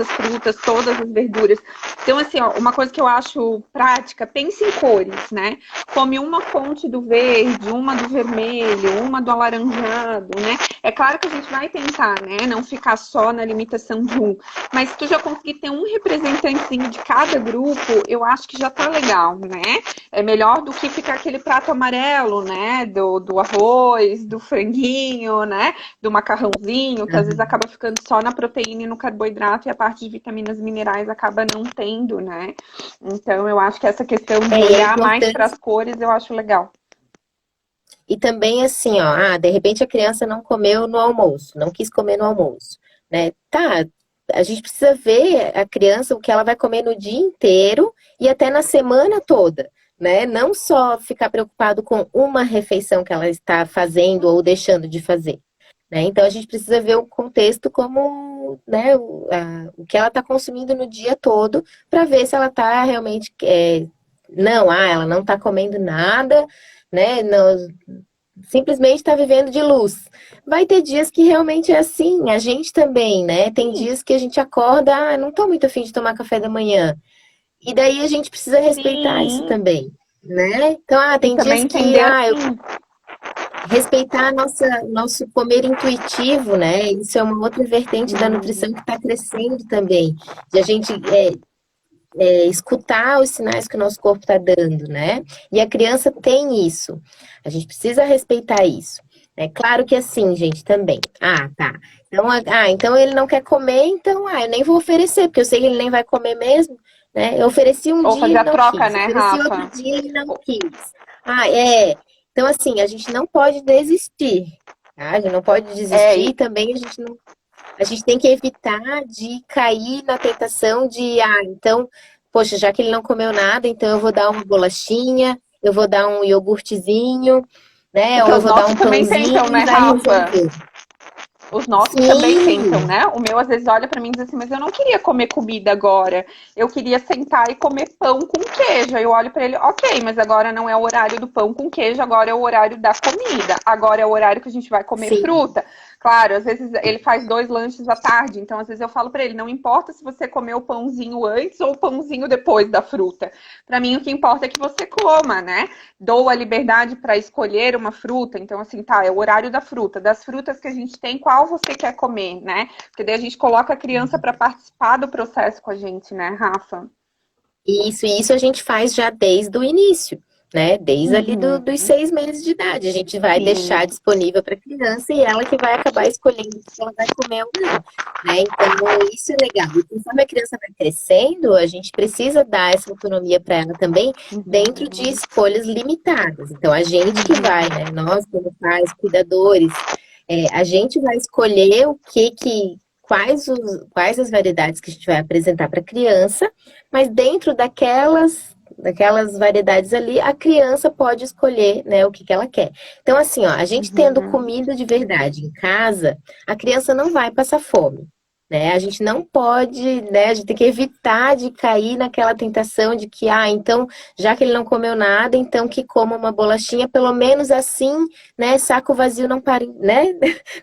frutas, todas as verduras. Então, assim, ó, uma coisa que eu acho prática, pense em cores, né? Come uma fonte do verde, uma do vermelho, uma do alaranjado, né? É claro que a gente vai tentar, né? Não ficar só na limitação de um. Mas se tu já conseguir ter um representantezinho de cada grupo, eu acho que já tá legal, né? É melhor do que ficar aquele prato amarelo, né? Do arroz, do franguinho, né? Do macarrãozinho, que às vezes acaba ficando só na proteína e no carboidrato e a parte de vitaminas e minerais acaba não tendo, né? Então, eu acho que essa questão de olhar mais para as cores, eu acho legal. E também assim, ó, de repente a criança não comeu no almoço, não quis comer no almoço, né? Tá, a gente precisa ver a criança o que ela vai comer no dia inteiro e até na semana toda, né? Não só ficar preocupado com uma refeição que ela está fazendo ou deixando de fazer, né? Então a gente precisa ver o contexto como, né, o que ela está consumindo no dia todo para ver se ela está realmente ela não está comendo nada, né? Não, simplesmente está vivendo de luz. Vai ter dias que realmente é assim, a gente também, né? Tem dias que a gente acorda, não estou muito afim de tomar café da manhã. E daí a gente precisa respeitar isso Sim. também, né? Então, E tem também dias que, entender assim. respeitar nosso comer intuitivo, né? Isso é uma outra vertente da nutrição que está crescendo também. De a gente escutar os sinais que o nosso corpo está dando, né? E a criança tem isso. A gente precisa respeitar isso. É claro que assim, gente, também. Tá. Então ele não quer comer, então eu nem vou oferecer, porque eu sei que ele nem vai comer mesmo. né? Eu ofereci um Ou dia e fazer ele a não troca, quis, né, ofereci outro Rafa? dia e ele não quis. Ah, é. Então, assim, a gente não pode desistir, tá? A gente não pode desistir e É, também a gente tem que evitar de cair na tentação de, então, poxa, já que ele não comeu nada, então eu vou dar uma bolachinha, eu vou dar um iogurtezinho, né? Ou porque eu os vou dar nossos um também tentam, pãozinho né, e vai Rafa? resolver. Os nossos também tentam, Sim, né? O meu às vezes olha para mim e diz assim, mas eu não queria comer comida agora. Eu queria sentar e comer pão com queijo. Aí eu olho para ele, ok, mas agora não é o horário do pão com queijo, agora é o horário da comida. Agora é o horário que a gente vai comer sim. fruta. Claro, às vezes ele faz 2 lanches à tarde, então às vezes eu falo para ele, não importa se você comeu o pãozinho antes ou o pãozinho depois da fruta. Para mim o que importa é que você coma, né? Dou a liberdade para escolher uma fruta. Então, assim, tá, é o horário da fruta. Das frutas que a gente tem, qual você quer comer, né? Porque daí a gente coloca a criança para participar do processo com a gente, né, Rafa? Isso a gente faz já desde o início, né? Desde ali Uhum, dos 6 meses de idade. A gente vai sim. deixar disponível para a criança e ela que vai acabar escolhendo se ela vai comer ou não, né? Então, isso é legal. E conforme a criança vai crescendo, a gente precisa dar essa autonomia para ela também dentro de Uhum, escolhas limitadas. Então, a gente que vai, uhum, né? Nós, como pais, cuidadores, a gente vai escolher quais as variedades que a gente vai apresentar para a criança, mas dentro daquelas variedades ali, a criança pode escolher, né, o que que ela quer. Então, assim, ó, a gente tendo uhum. comida de verdade em casa, a criança não vai passar fome. Né? A gente não pode, né? A gente tem que evitar de cair naquela tentação de que, então, já que ele não comeu nada, então que coma uma bolachinha, pelo menos assim, né? Saco vazio não para, né?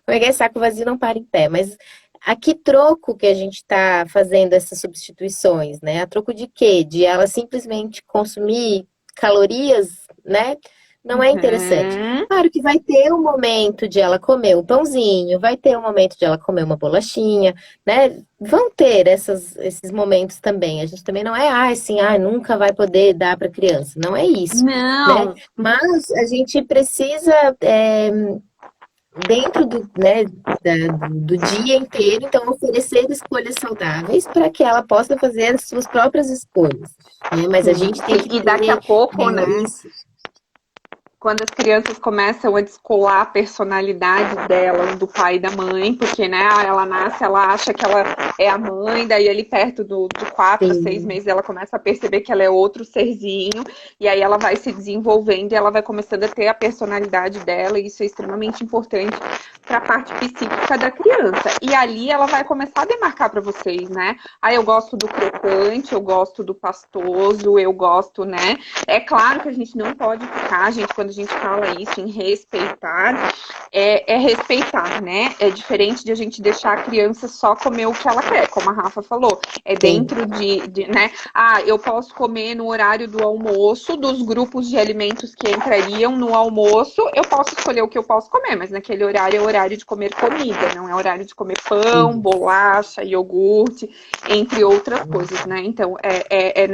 Como é que é? Saco vazio não para em pé. Mas a que troco que a gente está fazendo essas substituições, né? A troco de quê? De ela simplesmente consumir calorias, né? Não é interessante. Uhum. Claro que vai ter um momento de ela comer um pãozinho, vai ter um momento de ela comer uma bolachinha, né? Vão ter esses momentos também. A gente também não é, assim, nunca vai poder dar para criança. Não é isso, né? Não. Mas a gente precisa dentro né, do dia inteiro, então oferecer escolhas saudáveis para que ela possa fazer as suas próprias escolhas, né? Mas a Sim, gente tem sim. que E daqui a ter pouco, né? isso. Quando as crianças começam a descolar a personalidade delas do pai e da mãe, porque, né, ela nasce, ela acha que ela é a mãe, daí ali perto de 4 a 6 meses ela começa a perceber que ela é outro serzinho, e aí ela vai se desenvolvendo e ela vai começando a ter a personalidade dela, e isso é extremamente importante para a parte psíquica da criança. E ali ela vai começar a demarcar para vocês, né? Eu gosto do crocante, eu gosto do pastoso, eu gosto, né? É claro que a gente não pode ficar, gente, quando a gente fala isso em respeitar, é respeitar, né? É diferente de a gente deixar a criança só comer o que ela quer, como a Rafa falou. É Sim, dentro né? Eu posso comer no horário do almoço, dos grupos de alimentos que entrariam no almoço, eu posso escolher o que eu posso comer, mas naquele horário é horário de comer comida, não é horário de comer pão, isso. bolacha, iogurte, entre outras coisas, né? Então, é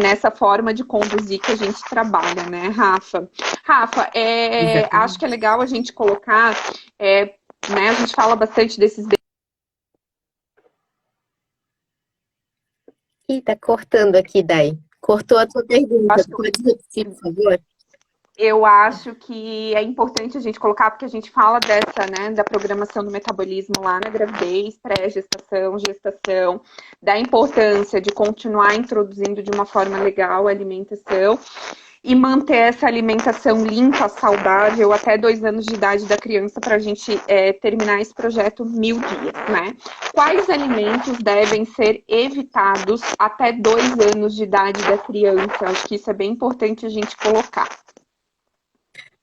nessa forma de conduzir que a gente trabalha, né, Rafa? Rafa, acho que é Exatamente. legal a gente colocar, né, a gente fala bastante desses. Ih, tá cortando aqui, Dai. Cortou a tua pergunta. Acho que Pode repetir, por favor? eu acho que é importante a gente colocar, porque a gente fala dessa, né, da programação do metabolismo lá na gravidez, pré-gestação, gestação, da importância de continuar introduzindo de uma forma legal a alimentação e manter essa alimentação limpa, saudável, até 2 anos de idade da criança, para a gente terminar esse projeto 1000 dias, né? Quais alimentos devem ser evitados até 2 anos de idade da criança? Acho que isso é bem importante a gente colocar.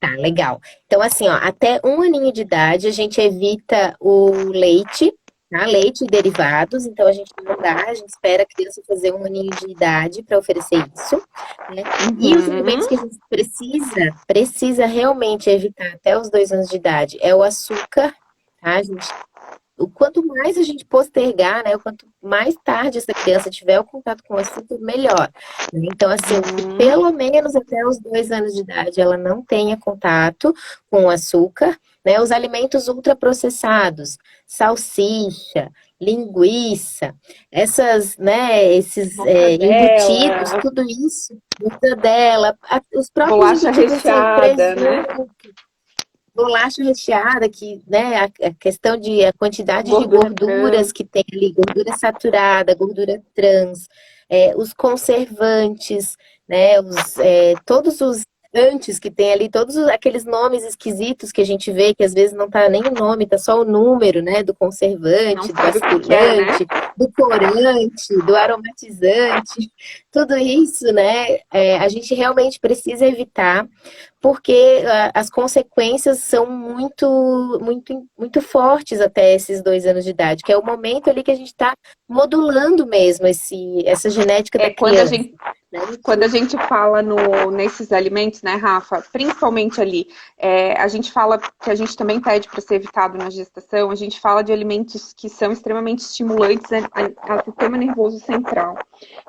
Tá, legal. Então, assim, ó, até 1 aninho de idade, a gente evita o leite, tá? Leite e derivados. Então, a gente não dá, a gente espera a criança fazer 1 aninho de idade para oferecer isso, né? E os alimentos Uhum. que a gente precisa realmente evitar até os 2 anos de idade é o açúcar, tá? A gente o quanto mais a gente postergar, né, o quanto mais tarde essa criança tiver o contato com o açúcar, melhor. Né? Então, assim, que pelo menos até os 2 anos de idade ela não tenha contato com o açúcar, né? Os alimentos ultraprocessados, salsicha, linguiça, esses embutidos, tudo isso, mortadela, os próprios bolacha embutidos, assim, recheada, né? bolacha recheada, que, né, a questão de a quantidade de Gordura gorduras trans. que tem ali, gordura saturada, gordura trans, os conservantes, né, todos os antes que tem ali, aqueles nomes esquisitos que a gente vê, que às vezes não tá nem o nome, tá só o número, né, do Não conservante, do sabe o que que é, né? acidulante, do corante, do aromatizante, tudo isso, né, a gente realmente precisa evitar, porque as consequências são muito, muito, muito fortes até esses 2 anos de idade, que é o momento ali que a gente está modulando mesmo essa genética da Quando a criança. gente Né? Quando a gente fala nesses alimentos, né, Rafa, principalmente ali, a gente fala que a gente também pede para ser evitado na gestação, a gente fala de alimentos que são extremamente estimulantes ao sistema nervoso central,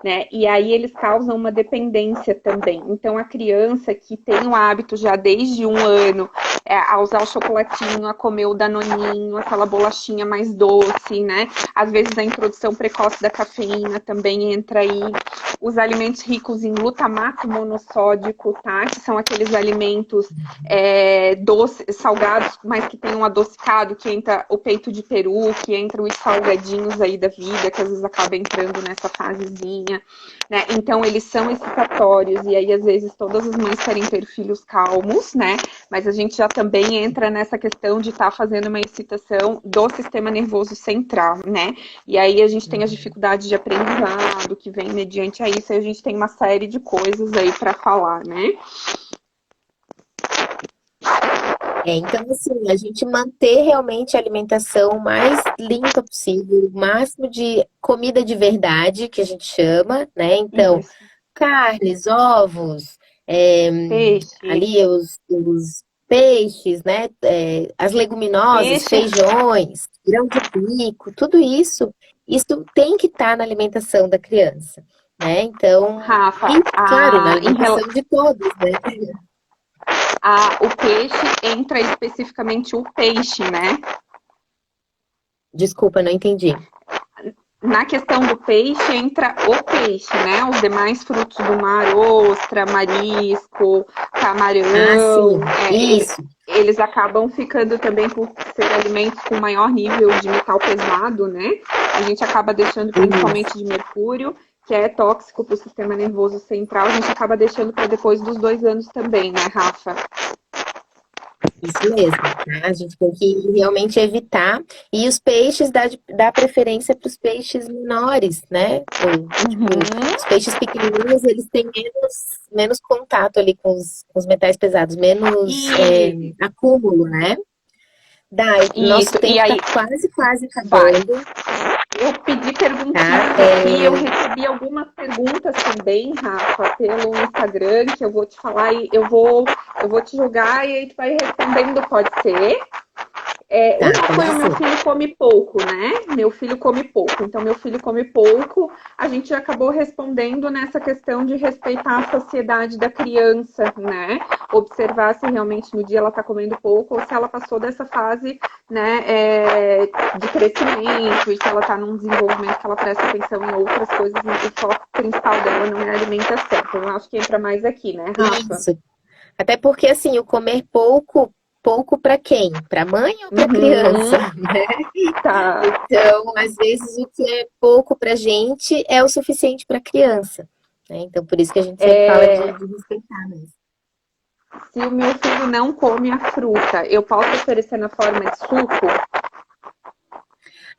né? E aí eles causam uma dependência também. Então a criança que tem o hábito já desde 1 ano a usar o chocolatinho, a comer o danoninho, aquela bolachinha mais doce, né? Às vezes a introdução precoce da cafeína também entra aí. Os alimentos ricos em glutamato monossódico, tá? Que são aqueles alimentos doces, salgados, mas que tem um adocicado, que entra o peito de peru, que entra os salgadinhos aí da vida, que às vezes acaba entrando nessa fasezinha, né? Então, eles são excitatórios, e aí, às vezes, todas as mães querem ter filhos calmos, né? Mas a gente já também entra nessa questão de estar fazendo uma excitação do sistema nervoso central, né? E aí a gente tem as dificuldades de aprendizado que vem mediante a isso, e a gente tem uma série de coisas aí para falar, né? Então, assim, a gente manter realmente a alimentação mais limpa possível, o máximo de comida de verdade, que a gente chama, né? Então, Isso. carnes, ovos, Peixe. ali os peixes, né? As leguminosas, Peixe. feijões, grão de bico, tudo isso tem que estar na alimentação da criança, né? Então, Rafa, e claro, na alimentação de todos, né? O peixe entra especificamente o peixe, né? Desculpa, não entendi. Na questão do peixe, entra o peixe, né? Os demais frutos do mar, ostra, marisco, camarão. Isso. Eles acabam ficando também por ser alimentos com maior nível de metal pesado, né? A gente acaba deixando principalmente de mercúrio, que é tóxico para o sistema nervoso central. A gente acaba deixando para depois dos 2 anos também, né, Rafa? Isso mesmo, tá? A gente tem que realmente evitar. E os peixes dá preferência para os peixes menores, né? Os peixes pequenininhos, eles têm menos contato ali com os metais pesados, menos acúmulo, né? Nosso tempo está quase acabando. Eu pedi perguntinhas aqui, eu recebi algumas perguntas também, Rafa, pelo Instagram, que eu vou te falar e eu vou te jogar e aí tu vai respondendo, pode ser? Uma foi o meu filho come pouco, né? Meu filho come pouco. Então, meu filho come pouco, a gente acabou respondendo nessa questão de respeitar a saciedade da criança, né? Observar se realmente no dia ela tá comendo pouco ou se ela passou dessa fase, né, de crescimento e que ela tá num desenvolvimento que ela presta atenção em outras coisas e o foco principal dela não é a alimentação. Então, eu acho que entra mais aqui, né, Rafa? Isso. Até porque, assim, o comer pouco para quem? Para mãe ou para criança? Né? Tá. Então, às vezes, o que é pouco para gente é o suficiente para criança. Né? Então, por isso que a gente sempre fala de respeitar mesmo. Se o meu filho não come a fruta, eu posso oferecer na forma de suco?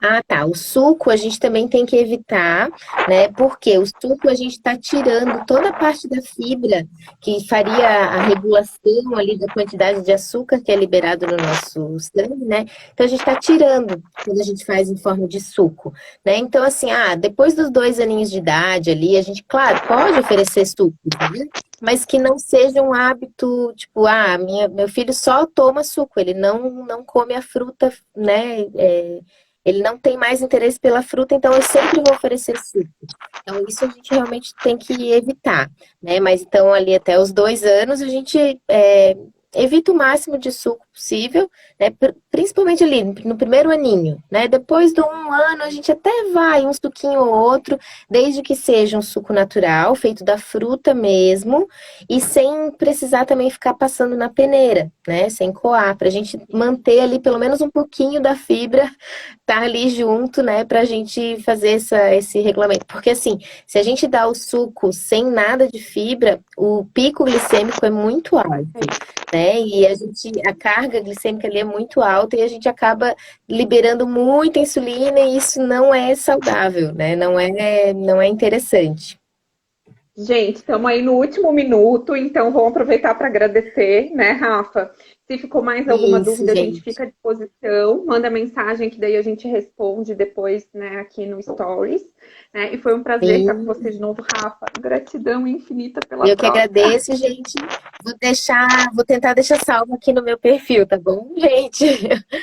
Ah, tá. O suco a gente também tem que evitar, né? Porque o suco a gente está tirando toda a parte da fibra que faria a regulação ali da quantidade de açúcar que é liberado no nosso sangue, né? Então a gente está tirando quando a gente faz em forma de suco, né? Então, assim, depois dos 2 aninhos de idade ali, a gente, claro, pode oferecer suco, né? Mas que não seja um hábito, tipo, meu filho só toma suco, ele não come a fruta, né? ele não tem mais interesse pela fruta, então eu sempre vou oferecer suco. Então, isso a gente realmente tem que evitar, né? Mas então, ali até os 2 anos, a gente evita o máximo de suco possível, né? Principalmente ali no primeiro aninho, né? Depois do 1 ano, a gente até vai um suquinho ou outro, desde que seja um suco natural, feito da fruta mesmo, e sem precisar também ficar passando na peneira, né? Sem coar, para a gente manter ali pelo menos um pouquinho da fibra tá ali junto, né, pra gente fazer esse regulamento. Porque assim, se a gente dá o suco sem nada de fibra, o pico glicêmico é muito alto, né? E a carga glicêmica ali é muito alta e a gente acaba liberando muita insulina e isso não é saudável, né? Não é interessante. Gente, estamos aí no último minuto, então vamos aproveitar para agradecer, né, Rafa? Se ficou mais alguma Isso, dúvida, a gente gente. fica à disposição. Manda mensagem que daí a gente responde depois, né, aqui no Stories. Né? E foi um prazer estar com Sim. você de novo, Rafa. Gratidão infinita pela Eu que troca. agradeço, gente. Vou tentar deixar salvo aqui no meu perfil, tá bom, gente?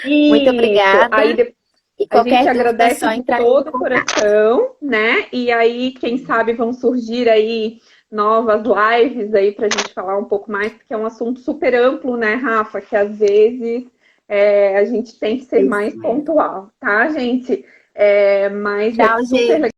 Muito Isso. obrigada. Aí E a gente qualquer dúvida é agradece só de entrar em todo o contato. coração, né? E aí, quem sabe, vão surgir aí novas lives aí para a gente falar um pouco mais, porque é um assunto super amplo, né, Rafa? Que às vezes a gente tem que ser mais pontual, tá, gente? Mas é Tchau, super gente.